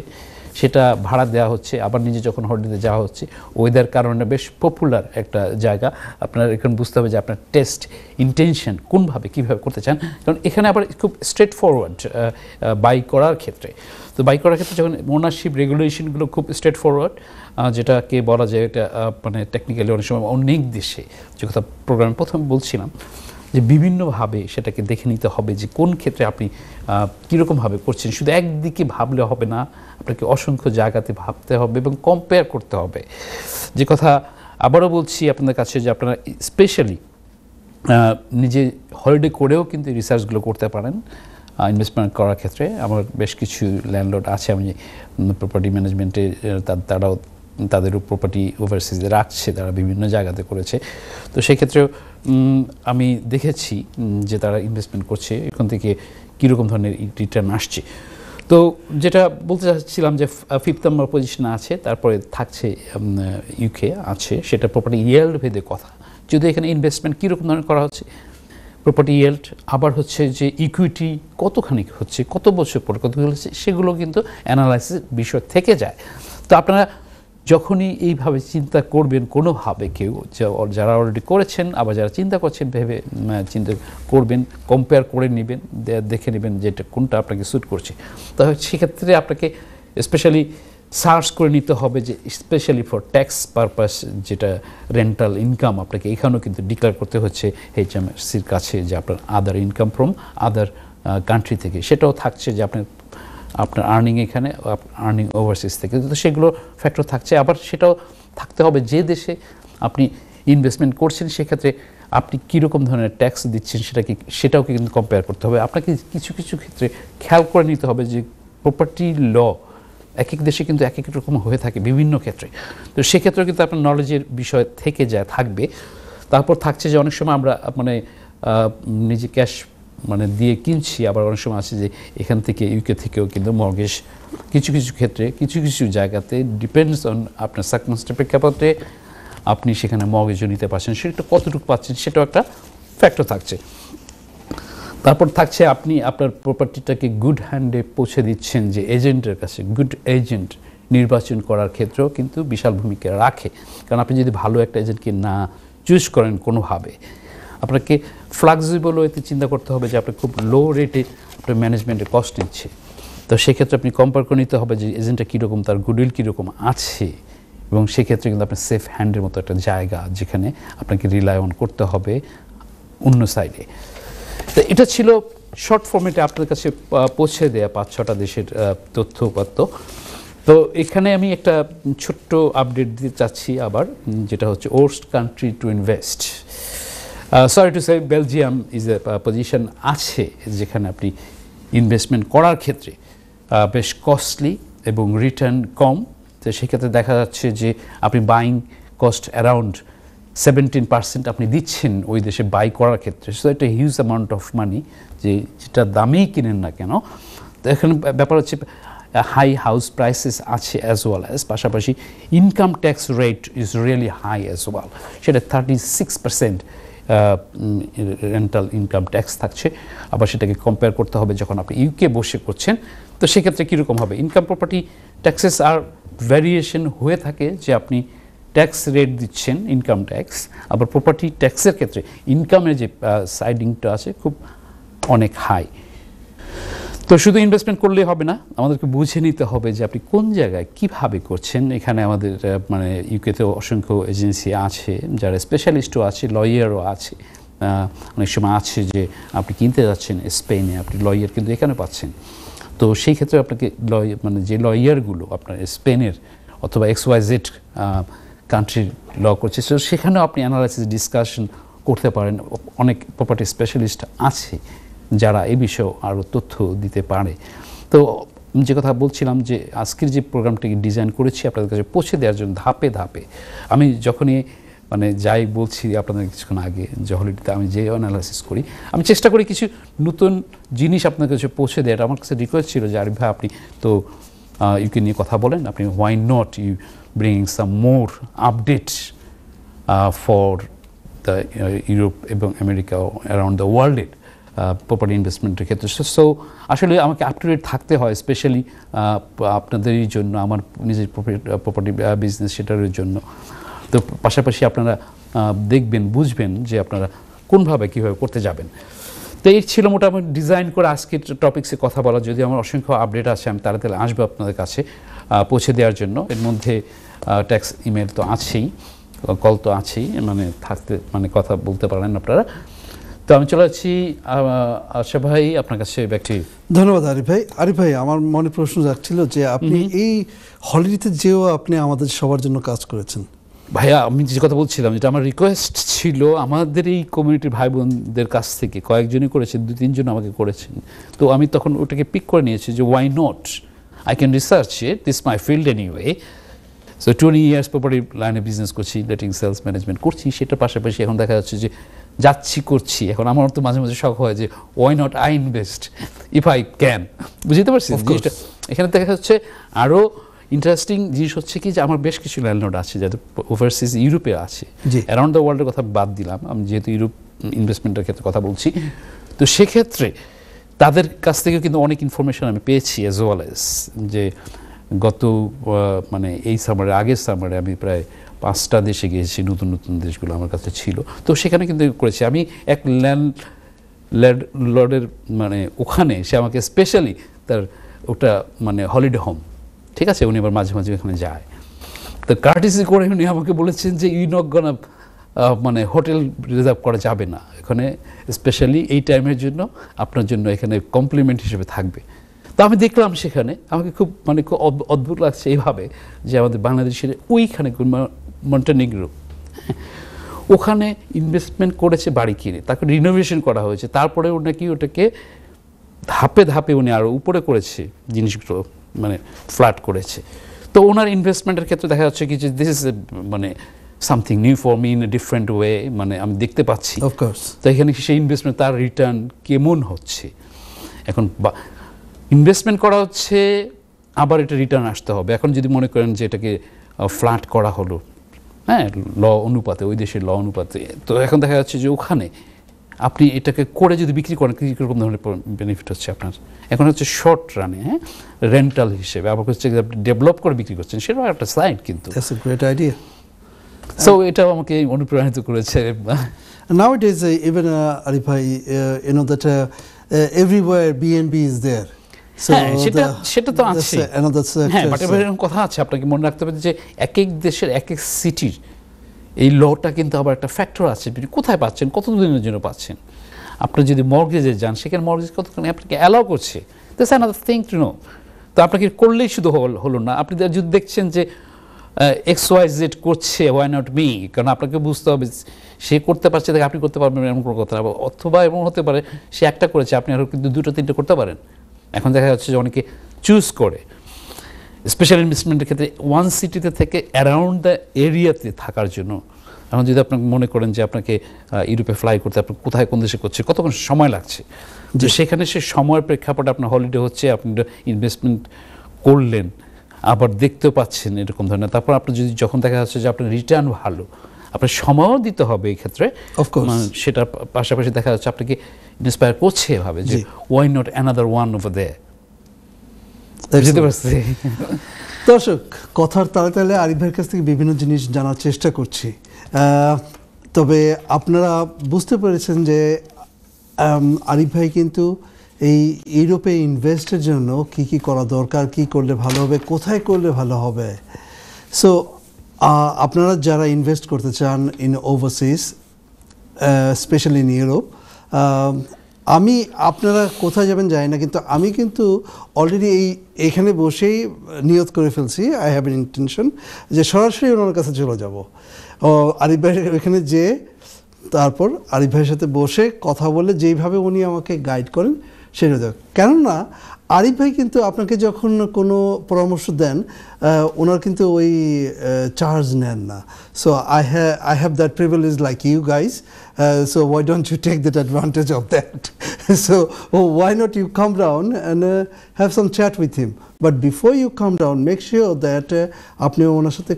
সেটা ভাড়া দেওয়া হচ্ছে, আবার নিজে যখন হলিডেতে যাওয়া হচ্ছে ওয়েদার কারণে বেশ পপুলার একটা জায়গা। আপনার এখানে বুঝতে হবে যে আপনার টেস্ট ইন্টেনশন কোনভাবে কীভাবে করতে চান, কারণ এখানে আবার খুব স্ট্রেট ফরওয়ার্ড বাই করার ক্ষেত্রে। তো বাই করার ক্ষেত্রে যখন ওনারশিপ রেগুলেশনগুলো খুব স্ট্রেট ফরওয়ার্ড, যেটাকে বলা যায় এটা মানে টেকনিক্যালি অনেক সময় অনেক দেশে, যে কথা প্রোগ্রামে প্রথম বলছিলাম যে বিভিন্নভাবে সেটাকে দেখে নিতে হবে যে কোন ক্ষেত্রে আপনি কীরকমভাবে করছেন। শুধু একদিকে ভাবলে হবে না, আপনাকে অসংখ্য জায়গাতে ভাবতে হবে এবং কম্পেয়ার করতে হবে। যে কথা আবারও বলছি আপনাদের কাছে যে আপনারা স্পেশালি নিজে হলিডে করেও কিন্তু রিসার্চগুলো করতে পারেন ইনভেস্টমেন্ট করার ক্ষেত্রে। আমার বেশ কিছু ল্যান্ডলর্ড আছে, আমি প্রপার্টি ম্যানেজমেন্টে তারাও তাদেরও প্রপার্টি ওভারসিজে রাখছে, তারা বিভিন্ন জায়গাতে করেছে। তো সেক্ষেত্রেও আমি দেখেছি যে তারা ইনভেস্টমেন্ট করছে, এখান থেকে কীরকম ধরনের রিটার্ন আসছে। তো যেটা বলতে চাচ্ছিলাম যে ফিফথ নাম্বার পজিশনে আছে, তারপরে থাকছে ইউকে আছে, সেটা প্রপার্টি ইয়েল্ড ভেদে কথা। যদি এখানে ইনভেস্টমেন্ট কীরকম ধরনের করা হচ্ছে, প্রপার্টি ইয়েল্ড, আবার হচ্ছে যে ইকুইটি কতখানি হচ্ছে, কত বছর পর কত হচ্ছে, সেগুলো কিন্তু অ্যানালাইসিস বিষয় থেকে যায়। তো আপনারা যখনই এইভাবে চিন্তা করবেন কোনোভাবে, কেউ যারা অলরেডি করেছেন, আবার যারা চিন্তা করছেন, ভেবে চিন্তা করবেন, কম্পেয়ার করে নেবেন, দেখে নেবেন যে এটা কোনটা আপনাকে স্যুট করছে। তবে সেক্ষেত্রে আপনাকে স্পেশালি সার্চ করে নিতে হবে যে স্পেশালি ফর ট্যাক্স পারপাস যেটা রেন্টাল ইনকাম, আপনাকে এখানেও কিন্তু ডিক্লেয়ার করতে হচ্ছে HMRCর কাছে যে আপনার আদার ইনকাম ফ্রম আদার কান্ট্রি থেকে, সেটাও থাকছে যে আপনার আর্নিং এখানে, আর্নিং ওভারসিজ থেকে, তো সেগুলো ফ্যাক্টর থাকছে। আবার সেটাও থাকতে হবে যে দেশে আপনি ইনভেস্টমেন্ট করছেন সেক্ষেত্রে আপনি কীরকম ধরনের ট্যাক্স দিচ্ছেন সেটাও কিন্তু কম্পেয়ার করতে হবে। আপনাকে কিছু কিছু ক্ষেত্রে খেয়াল করে নিতে হবে যে প্রপার্টি ল এক এক দেশে কিন্তু এক এক রকম হয়ে থাকে বিভিন্ন ক্ষেত্রে, তো সেক্ষেত্রেও কিন্তু আপনার নলেজের বিষয় থেকে থাকবে। তারপর থাকছে যে অনেক সময় আমরা নিজে ক্যাশ দিয়ে কিনছি, আবার অনেক সময় আছে যে এখান থেকে ইউকে থেকেও কিন্তু মর্গেজ কিছু কিছু ক্ষেত্রে কিছু কিছু জায়গাতে ডিপেন্ডস অন আপনার সার্কামস্ট্যান্সের প্রেক্ষাপটে আপনি সেখানে মর্গেজও নিতে পারছেন, সেটা কতটুকু পাচ্ছেন সেটাও একটা ফ্যাক্টর থাকছে। তারপর থাকছে আপনি আপনার প্রপার্টিটাকে গুড হ্যান্ডে পৌঁছে দিচ্ছেন যে এজেন্টের কাছে, গুড এজেন্ট নির্বাচন করার ক্ষেত্রেও কিন্তু বিশাল ভূমিকা রাখে। কারণ আপনি যদি ভালো একটা এজেন্টকে না চুজ করেন কোনোভাবে, আপনাকে ফ্লেক্সিবল ওয়েতে চিন্তা করতে হবে যে আপনি খুব লো রেটে আপনার ম্যানেজমেন্টের কস্ট নিচ্ছে, তো সেক্ষেত্রে আপনি কম্পেয়ার করে নিতে হবে যে এজেন্টটা কীরকম, তার গুডউইল কীরকম আছে, এবং সেক্ষেত্রে কিন্তু আপনার সেফ হ্যান্ডের মতো একটা জায়গা যেখানে আপনাকে রিলাই অন করতে হবে অন্য সাইডে। তো এটা ছিল শর্ট ফর্মেটে আপনাদের কাছে পৌঁছে দেয়া 5-6টা দেশের তথ্যপাত্য। তো এখানে আমি একটা ছোট্ট আপডেট দিতে চাচ্ছি আবার, যেটা হচ্ছে worst country to invest. Sorry to say Belgium is a position আছে যেখানে আপনি ইনভেস্টমেন্ট করার ক্ষেত্রে বেশ কস্টলি এবং রিটার্ন কম। তো সেক্ষেত্রে দেখা যাচ্ছে যে আপনি বাইং কস্ট অ্যারাউন্ড 17% আপনি দিচ্ছেন ওই দেশে বাই করার ক্ষেত্রে। সো এটা হিউজ অ্যামাউন্ট অফ মানি, যেটা দামেই কিনেন না কেন। তো এখানে ব্যাপার হচ্ছে হাই হাউস প্রাইসেস আছে অ্যাজ ওয়েল অ্যাজ, পাশাপাশি income tax rate is really high as well. সেটা 36% রেন্টাল ইনকাম ট্যাক্স থাকছে। আবার সেটাকে কম্পেয়ার করতে হবে যখন আপনি ইউকে বসে করছেন, তো সেক্ষেত্রে কীরকম হবে। ইনকাম প্রপার্টি ট্যাক্সেস আর ভ্যারিয়েশন হয়ে থাকে যে আপনি ট্যাক্স রেট দিচ্ছেন ইনকাম ট্যাক্স, আবার প্রপার্টি ট্যাক্সের ক্ষেত্রে ইনকামের যে সাইডিংটা আছে খুব অনেক হাই। তো শুধু ইনভেস্টমেন্ট করলেই হবে না, আমাদেরকে বুঝে নিতে হবে যে আপনি কোন জায়গায় কিভাবে করছেন। এখানে আমাদের ইউকেতেও অসংখ্য এজেন্সি আছে যারা স্পেশালিস্টও আছে, লয়ারও আছে। অনেক সময় আছে যে আপনি কিনতে যাচ্ছেন স্পেনে, আপনি লয়ার কিন্তু এখানে পাচ্ছেন। তো সেই ক্ষেত্রে আপনাকে যে লয়ারগুলো আপনার স্পেনের অথবা XYZ কান্ট্রির ল করছে, সেখানেও আপনি অ্যানালাইসিস ডিসকাশন করতে পারেন। অনেক প্রপার্টি স্পেশালিস্ট আছে যারা এই বিষয়েও আরও তথ্য দিতে পারে। তো যে কথা বলছিলাম যে আজকের যে প্রোগ্রামটিকে ডিজাইন করেছি আপনাদের কাছে পৌঁছে দেওয়ার জন্য ধাপে ধাপে, আমি যখনই যাই বলছি আপনাদের কিছুক্ষণ আগে হলিডেতে আমি যে অ্যানালাইসিস করি, আমি চেষ্টা করি কিছু নতুন জিনিস আপনার কাছে পৌঁছে দেওয়ার। আমার কাছে রিকোয়েস্ট ছিল যে আরিফ ভাই আপনি তো ইউকে নিয়ে কথা বলেন, আপনি why not you bring some more update for the Europe এবং আমেরিকা অ্যারাউন্ড দ্য ওয়ার্ল্ডের প্রপার্টি ইনভেস্টমেন্টের ক্ষেত্রে। সো আসলে আমাকে আপ টু ডেট থাকতে হয়, স্পেশালি আপনাদেরই জন্য, আমার নিজের প্রপার্টি বিজনেস সেটার জন্য। তো পাশাপাশি আপনারা দেখবেন, বুঝবেন যে আপনারা কোনভাবে কীভাবে করতে যাবেন। তো এই ছিল মোটামুটি ডিজাইন করে আজকের টপিক্সে কথা বলা। যদি আমার অসংখ্য আপডেট আছে, আমি তাড়াতাড়ি আসবো আপনাদের কাছে পৌঁছে দেওয়ার জন্য। এর মধ্যে ট্যাক্স ইমেল তো আছেই, কল তো আছেই, থাকতে কথা বলতে পারেন আপনারা। তো আমি চলে যাচ্ছি আশা ভাই আপনার কাছে ব্যক্তি। ধন্যবাদ আরিফ ভাই। আরিফ ভাই, আমার মনে প্রশ্ন যাচ্ছিল যে আপনি এই হলিডেতে যেও আপনি আমাদের সবার জন্য কাজ করেছেন। ভাইয়া আমি যে কথা বলছিলাম, যেটা আমার রিকোয়েস্ট ছিল আমাদের এই কমিউনিটির ভাই বোনদের কাছ থেকে, কয়েকজনই করেছেন, 2-3 জন আমাকে করেছেন। তো আমি তখন ওটাকে পিক করে নিয়েছি যে why not, I can research it, this my field anyway. So 20 years property লাইনে বিজনেস করছি, লেটিং সেলস ম্যানেজমেন্ট করছি, সেটার পাশাপাশি এখন দেখা যাচ্ছে যে করছি। এখন আমার তো মাঝে মাঝে শখ হয় যে why not I invest if I can, বুঝতে পারছি জিনিসটা। এখানে দেখা যাচ্ছে আরও ইন্টারেস্টিং জিনিস হচ্ছে কি যে আমার বেশ কিছু ল্যান্ডলর্ড আছে যাদের ওভারসিজ ইউরোপে আছে, অ্যারাউন্ড দ্য ওয়ার্ল্ডের কথা বাদ দিলাম, আমি যেহেতু ইউরোপ ইনভেস্টমেন্টের ক্ষেত্রে কথা বলছি। তো সেক্ষেত্রে তাদের কাছ থেকে কিন্তু অনেক ইনফরমেশন আমি পেয়েছি, অ্যাজ ওয়েল অ্যাজ যে গত মানে এই সামারে, আগের সামারে আমি প্রায় 5টা দেশে গিয়েছি, নতুন নতুন দেশগুলো আমার কাছে ছিল। তো সেখানে কিন্তু করেছি আমি এক ল্যান্ডলর্ডের মানে ওখানে সে আমাকে স্পেশালি তার ওটা মানে হলিডে হোম, ঠিক আছে, উনি আবার মাঝে মাঝে ওখানে যায়। তো কার্টিসি করে উনি আমাকে বলেছেন যে ইউ নট গোনা মানে হোটেল রিজার্ভ করা যাবে না এখানে, স্পেশালি এই টাইমের জন্য আপনার জন্য এখানে কমপ্লিমেন্ট হিসেবে থাকবে। তো আমি দেখলাম সেখানে আমাকে খুব মানে খুব অদ্ভুত লাগছে এইভাবে যে আমাদের বাংলাদেশের ওইখানে মন্টেনিগ্রো ওখানে ইনভেস্টমেন্ট করেছে বাড়ি কিনে, তাকে রিনোভেশন করা হয়েছে, তারপরে নাকি ওটাকে ধাপে ধাপে উনি আরও উপরে করেছে জিনিসগুলো, মানে ফ্ল্যাট করেছে। তো ওনার ইনভেস্টমেন্টের ক্ষেত্রে দেখা যাচ্ছে কি যে দিস ইজ মানে something new for me in a different way, মানে আমি দেখতে পাচ্ছি অফকোর্স। তো এখানে সেই ইনভেস্টমেন্ট তার রিটার্ন কেমন হচ্ছে। এখন ইনভেস্টমেন্ট করা হচ্ছে, আবার এটা রিটার্ন আসতে হবে। এখন যদি মনে করেন যে এটাকে ফ্ল্যাট করা হলো, হ্যাঁ, ল অনুপাতে, ওই দেশের ল অনুপাতে, তো এখন দেখা যাচ্ছে যে ওখানে আপনি এটাকে করে যদি বিক্রি করেন কীরকম ধরনের বেনিফিট হচ্ছে আপনার। এখন হচ্ছে শর্ট রানে, হ্যাঁ, রেন্টাল হিসেবে, আবার হচ্ছে আপনি ডেভেলপ করে বিক্রি করছেন, সেটাও একটা সাইড কিন্তু। That's a great idea. So এটাও আমাকে অনুপ্রাণিত করেছে। Nowadays, even Arif bhai, you know that everywhere B&B is there. So হ্যাঁ, সেটা তো আছে। another হ্যাঁ, sector. বাট এরকম কথা আছে, আপনাকে মনে রাখতে হবে যে এক এক দেশের এক এক সিটির এই লটা কিন্তু আবার একটা ফ্যাক্টর আছে, আপনি কোথায় পাচ্ছেন, কত দিনের জন্য পাচ্ছেন। আপনি যদি মর্গেজে যান, সেখানে মর্গেজ কতক্ষণ আপনাকে অ্যালাউ করছে, that's another thing to know. তো আপনাকে করলেই শুধু হলো না, আপনি যদি দেখছেন যে XYZ করছে, ওয়াই নট মি, কারণ আপনাকে বুঝতে হবে সে করতে পারছে দেখে আপনি করতে পারবেন এমন কোনো কথা না। অথবা এমন হতে পারে সে একটা করেছে, আপনি আরও কিন্তু 2-3টে করতে পারেন। এখন দেখা যাচ্ছে যে অনেকে চুজ করে স্পেশাল ইনভেস্টমেন্টের ক্ষেত্রে ওয়ান সিটিতে থেকে অ্যারাউন্ড দ্য এরিয়াতে থাকার জন্য। এখন যদি আপনাকে মনে করেন যে আপনাকে ইউরোপে ফ্লাই করতে, আপনি কোথায় কোন দেশে করছে, কতক্ষণ সময় লাগছে, যে সেখানে সে সময়ের প্রেক্ষাপটে আপনার হলিডে হচ্ছে, আপনি ইনভেস্টমেন্ট করলেন, আবার দেখতেও পাচ্ছেন এরকম ধরনের। তারপর আপনি যদি যখন দেখা যাচ্ছে যে আপনার রিটার্ন ভালো, আপনার সময়ও দিতে হবে এই ক্ষেত্রে, সেটার পাশাপাশি দেখা যাচ্ছে আপনাকে ইন্সপায়ার করছে এভাবে যে why not another one over there. বুঝতে পারছি। দর্শক, কথার তালে তালে আরিফ ভাইয়ের কাছ থেকে বিভিন্ন জিনিস জানার চেষ্টা করছি। তবে আপনারা বুঝতে পেরেছেন যে আরিফ ভাই কিন্তু এই ইউরোপে ইনভেস্টের জন্য কি কি করা দরকার, কি করলে ভালো হবে, কোথায় করলে ভালো হবে। সো আপনারা যারা ইনভেস্ট করতে চান in overseas, specially in Europe, আমি আপনারা কোথায় যাবেন জানি না, কিন্তু আমি কিন্তু অলরেডি এইখানে বসেই নিয়ত করে ফেলছি, আই হ্যাভ এন ইন্টেনশন যে সরাসরি ওনার কাছে চলে যাব। আরিফ ভাইয়ের ওইখানে যেয়ে তারপর আরিফ ভাইয়ের সাথে বসে কথা বলে যেইভাবে উনি আমাকে গাইড করেন সেটা দেখ। কেননা আরিফ ভাই কিন্তু আপনাকে যখন কোনো পরামর্শ দেন, ওনার কিন্তু ওই চার্জ নেন না। So I have that privilege like you guys, so why don't you take that advantage of that? So why not you come down and have some chat with him, but before you come down make sure that আপনি ওনার সাথে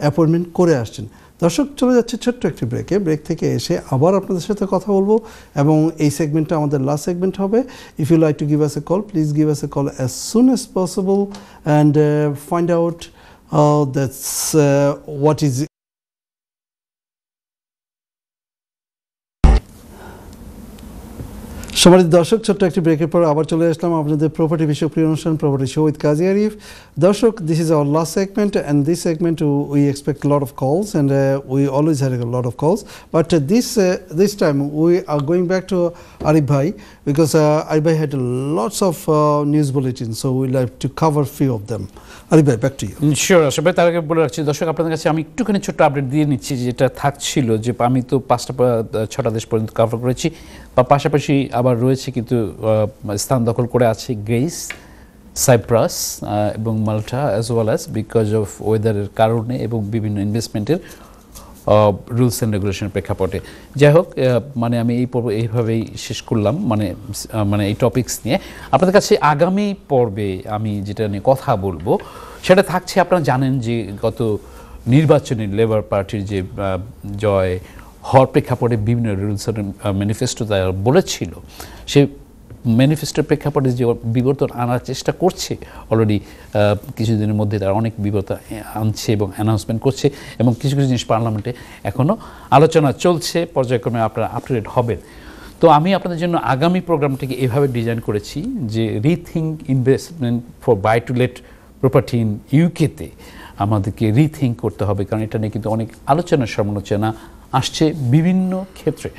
appointment করে আসছেন। দর্শক, চলে যাচ্ছে ছোট্ট একটি ব্রেকে। ব্রেক থেকে এসে আবার আপনাদের সাথে কথা বলবো এবং এই সেগমেন্টটা আমাদের লাস্ট সেগমেন্ট হবে। If you like to give us a call, please give us a call as soon as possible and find out that's what is. সম্মানিত দর্শক, ছোট্ট একটি ব্রেকের পর আবার চলে আসলাম আপনাদের প্রপার্টি বিষয়ক প্রিয় অনুষ্ঠান প্রপার্টি শো উইথ কাজী আরিফ। দর্শক, this is our last segment and this segment we expect lot of কলস and we always had a lot of calls, but this time we are going back to Arif bhai because Arif bhai had lots of news bulletins, so we'll have to cover few of them. Arif bhai, back to you. Sure. আসলে তার আগে বলে রাখছি দর্শক, আপনাদের কাছে আমি একটুখানি ছোট্ট আপডেট দিয়ে নিচ্ছি, যেটা থাকছিল যে আমি তো 5টা-6টা দেশ পর্যন্ত কভার করেছি, বা পাশাপাশি আবার রয়েছে কিন্তু স্থান দখল করে আছে গ্রিস, সাইপ্রাস এবং Malta, as well as because of ওয়েদারের কারণে এবং বিভিন্ন ইনভেস্টমেন্টের রুলস অ্যান্ড রেগুলেশনের প্রেক্ষাপটে। যাই হোক, মানে আমি এই পর্ব এইভাবেই শেষ করলাম, মানে এই টপিকস নিয়ে। আপনাদের কাছে আগামী পর্বে আমি যেটা নিয়ে কথা বলবো সেটা থাকছে, আপনারা জানেন যে গত নির্বাচনে লেবার পার্টির যে জয় হওয়ার প্রেক্ষাপটে বিভিন্ন রেজলিউশন ম্যানিফেস্টো তারা বলেছিল, সে ম্যানিফেস্টোর প্রেক্ষাপটে যে বিবর্তন আনার চেষ্টা করছে অলরেডি কিছুদিনের মধ্যে তারা অনেক বিবর্তন আনছে এবং অ্যানাউন্সমেন্ট করছে, এবং কিছু কিছু জিনিস পার্লামেন্টে এখনও আলোচনা চলছে, পর্যায়ক্রমে আপনারা আপ টু ডেট হবেন। তো আমি আপনাদের জন্য আগামী প্রোগ্রামটিকে এভাবে ডিজাইন করেছি যে rethink investment for buy to let property in ইউকেতে আমাদেরকে রিথিঙ্ক করতে হবে, কারণ এটা নিয়ে কিন্তু অনেক আলোচনা সমালোচনা আসছে বিভিন্ন ক্ষেত্রে।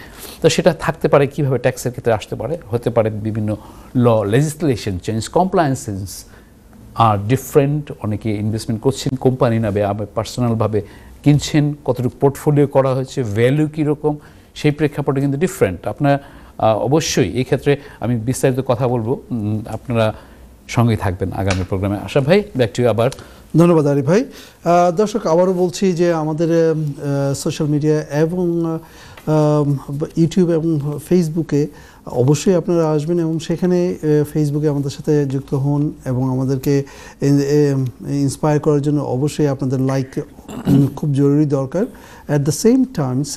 তো সেটা থাকতে পারে কীভাবে ট্যাক্সের ক্ষেত্রে আসতে পারে, হতে পারে বিভিন্ন ল লেজিসলেশন চেঞ্জ, কমপ্লায়েন্সেস আর ডিফারেন্ট, অনেকে ইনভেস্টমেন্ট করছেন কোম্পানি নামে, আবার পার্সোনালভাবে কিনছেন, কতটুকু পোর্টফোলিও করা হয়েছে, ভ্যালু কীরকম, সেই প্রেক্ষাপটে কিন্তু ডিফারেন্ট। আপনার অবশ্যই এই ক্ষেত্রে আমি বিস্তারিত কথা বলবো, আপনারা সঙ্গেই থাকবেন আগামী প্রোগ্রামে। আশা ভাই, ব্যাক টু ইউ আবার। ধন্যবাদ আরিফ ভাই। দর্শক, আবারও বলছি যে আমাদের সোশ্যাল মিডিয়া এবং ইউটিউব এবং ফেসবুকে অবশ্যই আপনারা আসবেন, এবং সেখানে ফেসবুকে আমাদের সাথে যুক্ত হন, এবং আমাদেরকে ইন্সপায়ার করার জন্য অবশ্যই আপনাদের লাইক খুব জরুরি দরকার। At the same times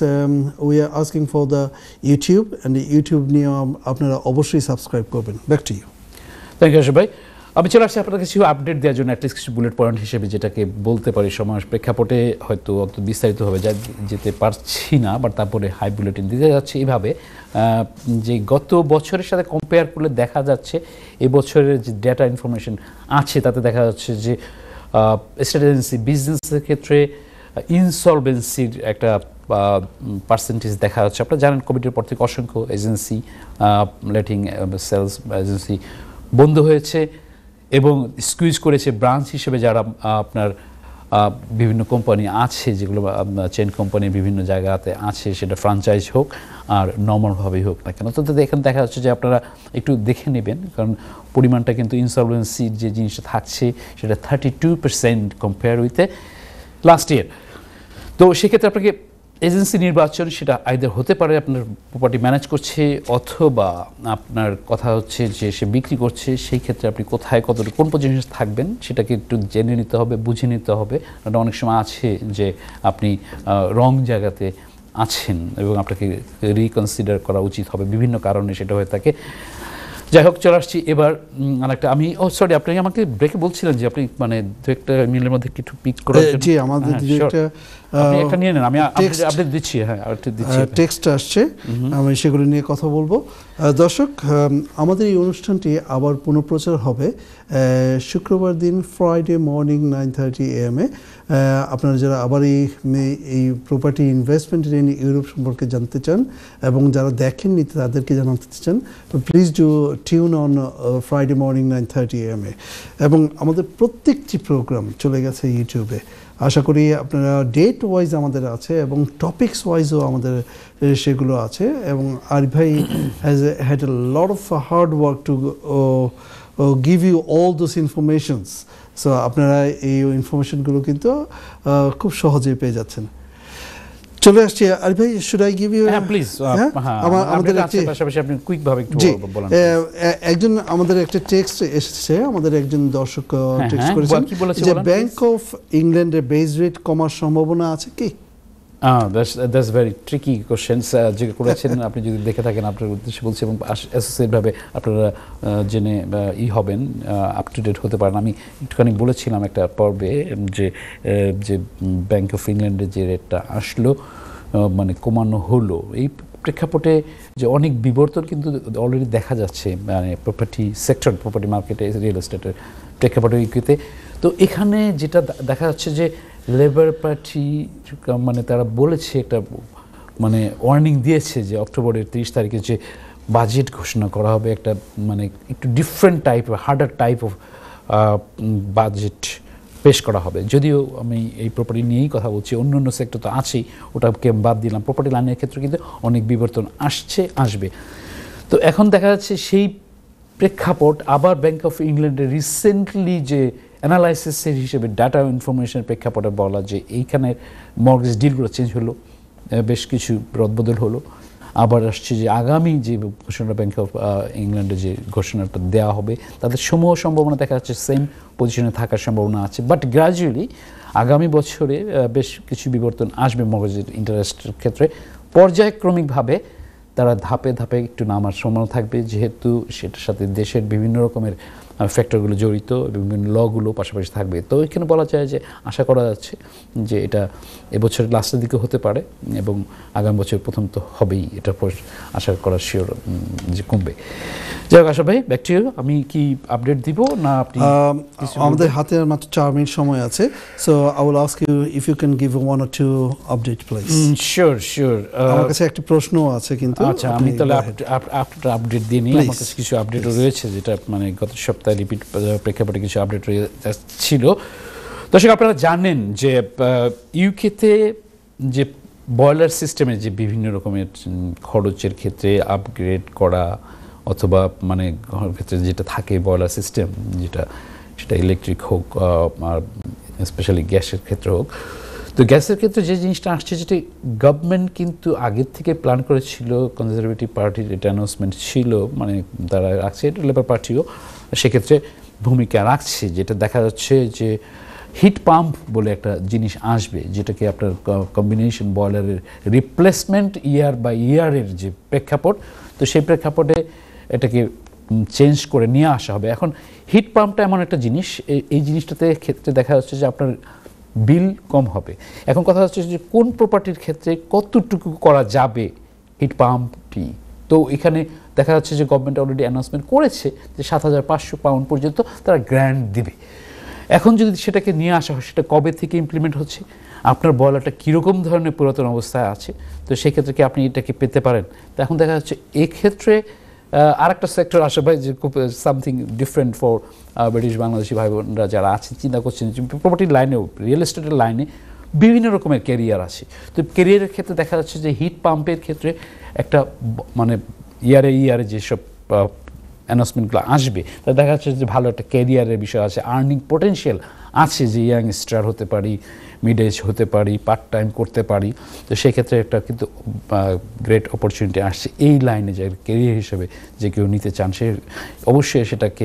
we are asking for the YouTube, and YouTube নিয়ে আপনারা অবশ্যই সাবস্ক্রাইব করবেন। Back to you. Thank you Asif ভাই। আমি চলে আসছি আপনার কিছু আপডেট দেওয়ার জন্য, অ্যাটলিস্ট কিছু বুলেট পয়েন্ট হিসেবে, যেটাকে বলতে পারি সময় প্রেক্ষাপটে হয়তো অত বিস্তারিতভাবে যেতে পারছি না, বাট তারপরে হাই বুলেটিন দিতে যাচ্ছে এইভাবে যে গত বছরের সাথে কম্পেয়ার করলে দেখা যাচ্ছে এবছরের যে ডেটা ইনফরমেশন আছে তাতে দেখা যাচ্ছে যে স্টেট এজেন্সি বিজনেসের ক্ষেত্রে ইনসলভেন্সির একটা পার্সেন্টেজ দেখা যাচ্ছে। আপনারা জানেন কোভিডের পর থেকে অসংখ্য এজেন্সি, লেটিং সেলস এজেন্সি বন্ধ হয়েছে এবং স্কুইজ করেছে ব্রাঞ্চ হিসেবে যারা আপনার বিভিন্ন কোম্পানি আছে, যেগুলো চেন কোম্পানি বিভিন্ন জায়গাতে আছে, সেটা ফ্র্যাঞ্চাইজ হোক আর নর্মালভাবেই হোক না কেন। তো এখানে দেখা যাচ্ছে যে আপনারা একটু দেখে নেবেন, কারণ পরিমাণটা কিন্তু ইনসলভেন্সির যে জিনিসটা থাকছে সেটা 32% কম্পেয়ার উইথ লাস্ট ইয়ার। তো সেক্ষেত্রে আপনাকে এজেন্সি নির্বাচন সেটা আইদার হতে পারে আপনার প্রপার্টি ম্যানেজ করছে, অথবা আপনার কথা হচ্ছে যে সে বিক্রি করছে, সেই ক্ষেত্রে আপনি কোথায় কতটুকু কোন পজিশনে থাকবেন সেটাকে একটু জেনে নিতে হবে, বুঝে নিতে হবে। কারণ অনেক সময় আছে যে আপনি রং জায়গাতে আছেন এবং আপনাকে রিকনসিডার করা উচিত হবে, বিভিন্ন কারণে সেটা হয়ে থাকে। যাই হোক, চলে আসছি এবার আরেকটা। আমি সরি, আপনি আমাকে ব্রেকে বলছিলেন যে আপনি মানে দু একটা মিলের মধ্যে কিছু পিক করার জন্য। জি, আমাদের আপনি একটা নিয়ে নেন, আমি আপডেট দিচ্ছি। হ্যাঁ, আপডেট দিচ্ছি, টেক্সট আসছে, আমি সেগুলো নিয়ে কথা বলবো। দর্শক, আমাদের এই অনুষ্ঠানটি আবার পুনঃপ্রচার হবে শুক্রবার দিন ফ্রাইডে মর্নিং 9:30 AM এ। আপনারা যারা আবার এই প্রপার্টি ইনভেস্টমেন্ট ইন ইউরোপ সম্পর্কে জানতে চান এবং যারা দেখেননি তাদেরকে জানাতে চান, please do tune on Friday morning 9:30 AM এ। এবং আমাদের প্রত্যেকটি প্রোগ্রাম চলে গেছে ইউটিউবে। আশা করি আপনারা ডেট ওয়াইজ আমাদের আছে এবং টপিক্স ওয়াইজও আমাদের সেগুলো আছে। এবং আরিফ ভাই has had a lot of hard work to give you all those informations. So আপনারা এই ইনফরমেশনগুলো কিন্তু খুব সহজেই পেয়ে যাচ্ছেন। চলে আসছি আরিফ ভাই, শুড আই গিভ ইউ? হ্যাঁ প্লিজ। আমাদের পাশাপাশি আপনি কুইক ভাবে একটু বলেন। একজন আমাদের একটা টেক্সট এসেছে, আমাদের একজন দর্শক টেক্সট করেছেন যে ব্যাংক অফ ইংল্যান্ডের বেস রেট কমার সম্ভাবনা আছে কি? দ্যাটস ভেরি ট্রিকি কোশ্চেন্স যে করেছেন। আপনি যদি দেখে থাকেন আপনার উদ্দেশ্যে বলছি, এবং অ্যাসোসিয়েটভাবে আপনারা জেনে হবেন, আপ টু ডেট হতে পারেন। আমি একটুখানি বলেছিলাম একটা পর্বে যে ব্যাংক অফ ইংল্যান্ডের যে রেটটা আসলো মানে কমানো হলো, এই প্রেক্ষাপটে যে অনেক বিবর্তন কিন্তু অলরেডি দেখা যাচ্ছে মানে প্রপার্টি সেক্টর, প্রপার্টি মার্কেটে, রিয়েল এস্টেটের প্রেক্ষাপটে ইউকেতে। তো এখানে যেটা দেখা যাচ্ছে যে লেবার পার্টি মানে তারা বলেছে একটা মানে ওয়ার্নিং দিয়েছে যে অক্টোবরের 30 তারিখে যে বাজেট ঘোষণা করা হবে, একটা মানে একটু different type, harder type of budget পেশ করা হবে। যদিও আমি এই প্রপার্টি নিয়েই কথা বলছি, অন্য অন্য সেক্টর তো আছেই, ওটাকে বাদ দিলাম। প্রপার্টি লাইনের ক্ষেত্রে কিন্তু অনেক বিবর্তন আসবে। তো এখন দেখা যাচ্ছে সেই প্রেক্ষাপট আবার ব্যাংক অফ ইংল্যান্ডের রিসেন্টলি যে অ্যানালাইসিসের হিসেবে ডাটা ইনফরমেশনের প্রেক্ষাপটে বলা যে এইখানের মর্গেজ ডিলগুলো চেঞ্জ হলো, বেশ কিছু রদবদল হলো। আবার আসছে যে আগামী যে ঘোষণা ব্যাংক অফ ইংল্যান্ডে যে ঘোষণাটা দেওয়া হবে তাদের সমূহ সম্ভাবনা দেখা যাচ্ছে সেম পজিশনে থাকার সম্ভাবনা আছে, বাট গ্র্যাজুয়ালি আগামী বছরে বেশ কিছু বিবর্তন আসবে মর্গেজের ইন্টারেস্টের ক্ষেত্রে। পর্যায়ক্রমিকভাবে তারা ধাপে ধাপে একটু নামার সম্ভাবনা থাকবে, যেহেতু সেটার সাথে দেশের বিভিন্ন রকমের ফ্যাক্টরগুলো জড়িত, বিভিন্ন লগুলো পাশাপাশি থাকবে। তো এখানে বলা যায় যে আশা করা যাচ্ছে যে এটা এবছরের লাস্টের দিকে হতে পারে এবং আগামী বছর প্রথম তো হবেই, এটার পর আশা করা শিওর যে কমবে। যাই হোক, আশা ভাই, ব্যাক টু ইউ। আমি কি আপডেট দিব না আপনি? আমাদের হাতে আর মাত্র 4 মিনিট সময় আছে, so I will ask you if you can give 1 or 2 update please. Sure. আমার কাছে একটা প্রশ্ন আছে কিন্তু। আচ্ছা, আমি তাহলে আপডেট দিয়ে নিই। আমার কাছে কিছু আপডেটও রয়েছে, যেটা মানে গত সপ্তাহে রিপিট প্রেক্ষাপটে কিছু আপডেট ছিল। দর্শক, আপনারা জানেন যে ইউকেতে যে বয়লার সিস্টেমে যে বিভিন্ন রকমের খরচের ক্ষেত্রে আপগ্রেড করা অথবা মানে ঘরের ক্ষেত্রে যেটা থাকে বয়লার সিস্টেম, সেটা ইলেকট্রিক হোক আর স্পেশালি গ্যাসের ক্ষেত্রে হোক, তো গ্যাসের ক্ষেত্রে যে জিনিসটা আসছে, যেটা গভর্নমেন্ট কিন্তু আগের থেকে প্ল্যান করেছিল, কনজারভেটিভ পার্টির এটা অ্যানাউন্সমেন্ট ছিল, মানে তারা রাখছে, এটা লেবার পার্টিও সেক্ষেত্রে ভূমিকা রাখছে, যেটা দেখা যাচ্ছে যে হিট পাম্প বলে একটা জিনিস আসবে, যেটাকে আপনার কম্বিনেশন বয়লারের রিপ্লেসমেন্ট ইয়ার বাই ইয়ারের যে প্রেক্ষাপট, তো সেই প্রেক্ষাপটে এটাকে চেঞ্জ করে নিয়ে আসা হবে। এখন হিট পাম্পটা এমন একটা জিনিস, এই জিনিসটাতে ক্ষেত্রে দেখা যাচ্ছে যে আপনার বিল কম হবে। এখন কথা হচ্ছে যে কোন প্রপার্টির ক্ষেত্রে কতটুকু করা যাবে হিট পাম্পটি। তো এখানে দেখা যাচ্ছে যে গভর্নমেন্ট অলরেডি অ্যানাউন্সমেন্ট করেছে যে ৭৫০০ পাউন্ড পর্যন্ত তারা গ্র্যান্ট দেবে। এখন যদি সেটাকে নিয়ে আসা হয়, সেটা কবে থেকে ইমপ্লিমেন্ট হচ্ছে, আপনার বয়লারটা কীরকম ধরনের পুরাতন অবস্থায় আছে, তো সেক্ষেত্রে কি আপনি এটাকে পেতে পারেন। তো এখন দেখা যাচ্ছে এক্ষেত্রে আর একটা সেক্টর আসে ভাই, যে খুব something different for British Bangladeshi ভাই বোনরা যারা আছেন, চিন্তা করছেন যে প্রপার্টির লাইনেও, রিয়েল এস্টেটের লাইনে বিভিন্ন রকমের ক্যারিয়ার আছে। তো ক্যারিয়ারের ক্ষেত্রে দেখা যাচ্ছে যে হিট পাম্পের ক্ষেত্রে একটা মানে ইয়ারে যেসব অ্যানাউন্সমেন্টগুলো আসবে, তা দেখা যাচ্ছে যে ভালো একটা ক্যারিয়ারের বিষয় আছে, আর্নিং পোটেনশিয়াল আছে, যে ইয়াংস্টার হতে পারি, মিড এজ হতে পারি, পার্ট টাইম করতে পারি। তো সেক্ষেত্রে একটা কিন্তু গ্রেট অপরচুনিটি আসছে এই লাইনে, যে ক্যারিয়ার হিসেবে যে কেউ নিতে চান, সে অবশ্যই সেটাকে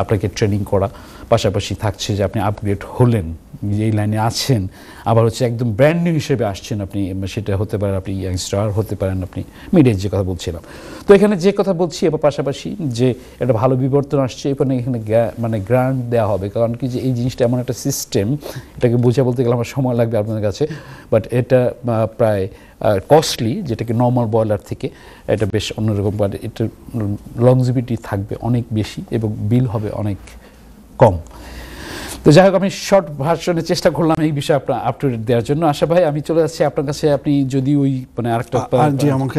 আপনাকে ট্রেনিং করা, পাশাপাশি থাকছে যে আপনি আপগ্রেড হলেন, এই লাইনে আছেন, আবার হচ্ছে একদম ব্র্যান্ড নিউ হিসেবে আসছেন আপনি, সেটা হতে পারে আপনি ইয়াংস্টার হতে পারেন, আপনি মিড এজ, যে কথা বলছিলাম। তো এখানে যে কথা বলছি, এবার পাশাপাশি যে একটা ভালো বিবর্তন আসছে, এখানে মানে গ্রান্ট দেওয়া হবে, কারণ কি যে এই জিনিসটা এমন একটা সিস্টেম, এটাকে বুঝে বলতে গেলে আমার সময় লাগবে আপনাদের কাছে, বাট এটা প্রায় কস্টলি, যেটাকে নর্মাল বয়লার থেকে এটা বেশ অন্যরকম, বাট এটার লংজিভিটি থাকবে অনেক বেশি এবং বিল হবে অনেক কম। তো যাই হোক, আমি শর্ট ভার্সনে চেষ্টা করলাম এই বিষয়ে আপনার আপ টু ডেট দেওয়ার জন্য। আশা ভাই, আমি চলে যাচ্ছি আপনার কাছে, আপনি যদি ওই মানে আরেকটা, জি আমার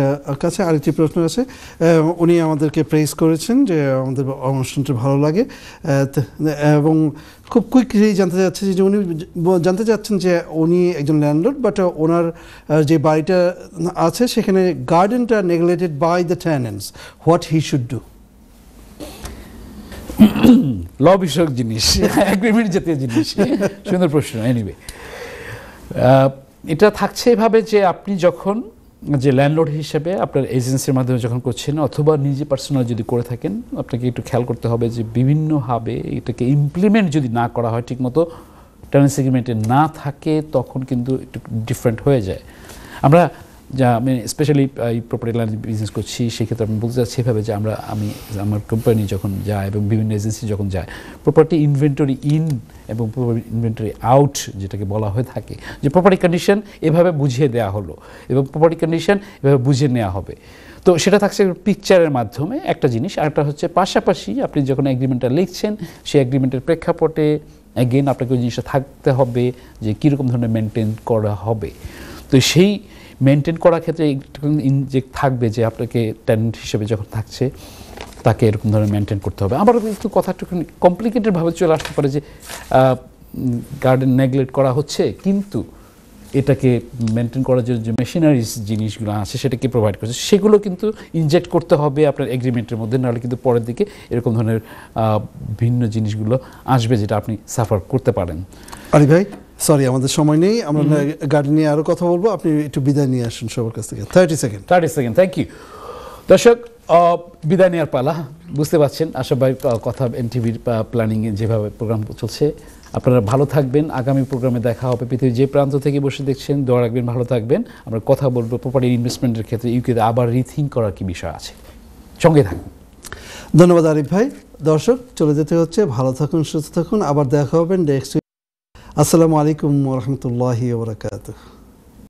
কাছে আরেকটি প্রশ্ন আছে। উনি আমাদেরকে প্রেস করেছেন যে আমাদের অনুষ্ঠানটা ভালো লাগে, এবং খুব কুইকলি জানতে চাচ্ছে যে উনি জানতে চাচ্ছেন যে উনি একজন ল্যান্ডলর্ড, বাট ওনার যে বাড়িটা আছে সেখানে গার্ডেনটা neglected by the tenants, what he should do. Law বিষয়ক জিনিস, এগ্রিমেন্ট জাতীয় জিনিস, সুন্দর প্রশ্ন। এনিওয়ে, এটা থাকছে এভাবে যে আপনি যখন যে ল্যান্ডলর্ড হিসেবে আপনার এজেন্সির মাধ্যমে যখন করছেন, অথবা নিজে পার্সোনাল যদি করে থাকেন, আপনাকে একটু খেয়াল করতে হবে যে বিভিন্নভাবে এটাকে ইমপ্লিমেন্ট যদি না করা হয় ঠিকমতো, টেনেন্সি এগ্রিমেন্টে না থাকে, তখন কিন্তু একটু ডিফারেন্ট হয়ে যায়। আমরা যা আমি স্পেশালি এই প্রপার্টি লাইন বিজনেস করছি, সেক্ষেত্রে আমি বলতে চাচ্ছি এভাবে যে আমি আমার কোম্পানি যখন যায় এবং বিভিন্ন এজেন্সি যখন যায়, প্রপার্টি ইনভেন্টরি ইন এবং ইনভেন্টরি আউট যেটাকে বলা হয়ে থাকে, যে প্রপার্টি কন্ডিশন এভাবে বুঝিয়ে দেওয়া হলো এবং প্রপার্টি কন্ডিশন এভাবে বুঝিয়ে নেওয়া হবে। তো সেটা থাকছে পিকচারের মাধ্যমে একটা জিনিস, আর একটা হচ্ছে পাশাপাশি আপনি যখন এগ্রিমেন্টটা লিখছেন, সেই এগ্রিমেন্টের প্রেক্ষাপটে অ্যাগেন আপনাকে ওই জিনিসটা থাকতে হবে যে কীরকম ধরনের মেনটেন করা হবে। তো সেই মেনটেন করার ক্ষেত্রে যে থাকবে যে আপনাকে টেনেন্ট হিসেবে যখন থাকছে, তাকে এরকম ধরনের মেনটেন করতে হবে। আবার একটু কথা একটু কমপ্লিকেটেডভাবে চলে আসতে পারে যে গার্ডেন নেগলেক্ট করা হচ্ছে, কিন্তু এটাকে মেনটেন করার জন্য যে মেশিনারিজ জিনিসগুলো আছে সেটাকে প্রোভাইড করছে, সেগুলো কিন্তু ইনজেক্ট করতে হবে আপনার এগ্রিমেন্টের মধ্যে, নাহলে কিন্তু পরের দিকে এরকম ধরনের ভিন্ন জিনিসগুলো আসবে, যেটা আপনি সাফার করতে পারেন। আলী ভাই, সরি আমাদের সময় নেই, আমরা গার্ডেন নিয়ে আরও কথা বলবো, আপনি একটু বিদায় নিয়ে আসুন সবার কাছ থেকে। 30 সেকেন্ড। Thank you. দর্শক, বিদায় নেওয়ার পালা, বুঝতে পারছেন আশা ভাই কথা, এনটিভির প্ল্যানিংয়ে যেভাবে প্রোগ্রাম চলছে, আপনারা ভালো থাকবেন। আগামী প্রোগ্রামে দেখা হবে। পৃথিবীর যে প্রান্ত থেকে বসে দেখছেন, দোয়া রাখবেন, ভালো থাকবেন। আমরা কথা বলবো প্রপার্টি ইনভেস্টমেন্টের ক্ষেত্রে ইউকেতে আবার রিথিঙ্ক করার কি বিষয় আছে। সঙ্গে থাকুন। ধন্যবাদ আরিফ ভাই। দর্শক, চলে যেতে হচ্ছে। ভালো থাকুন, সুস্থ থাকুন। আবার দেখা হবে নেক্সট উইক। আসসালামু আলাইকুম ওয়া রাহমাতুল্লাহি ওয়া বারাকাতুহু।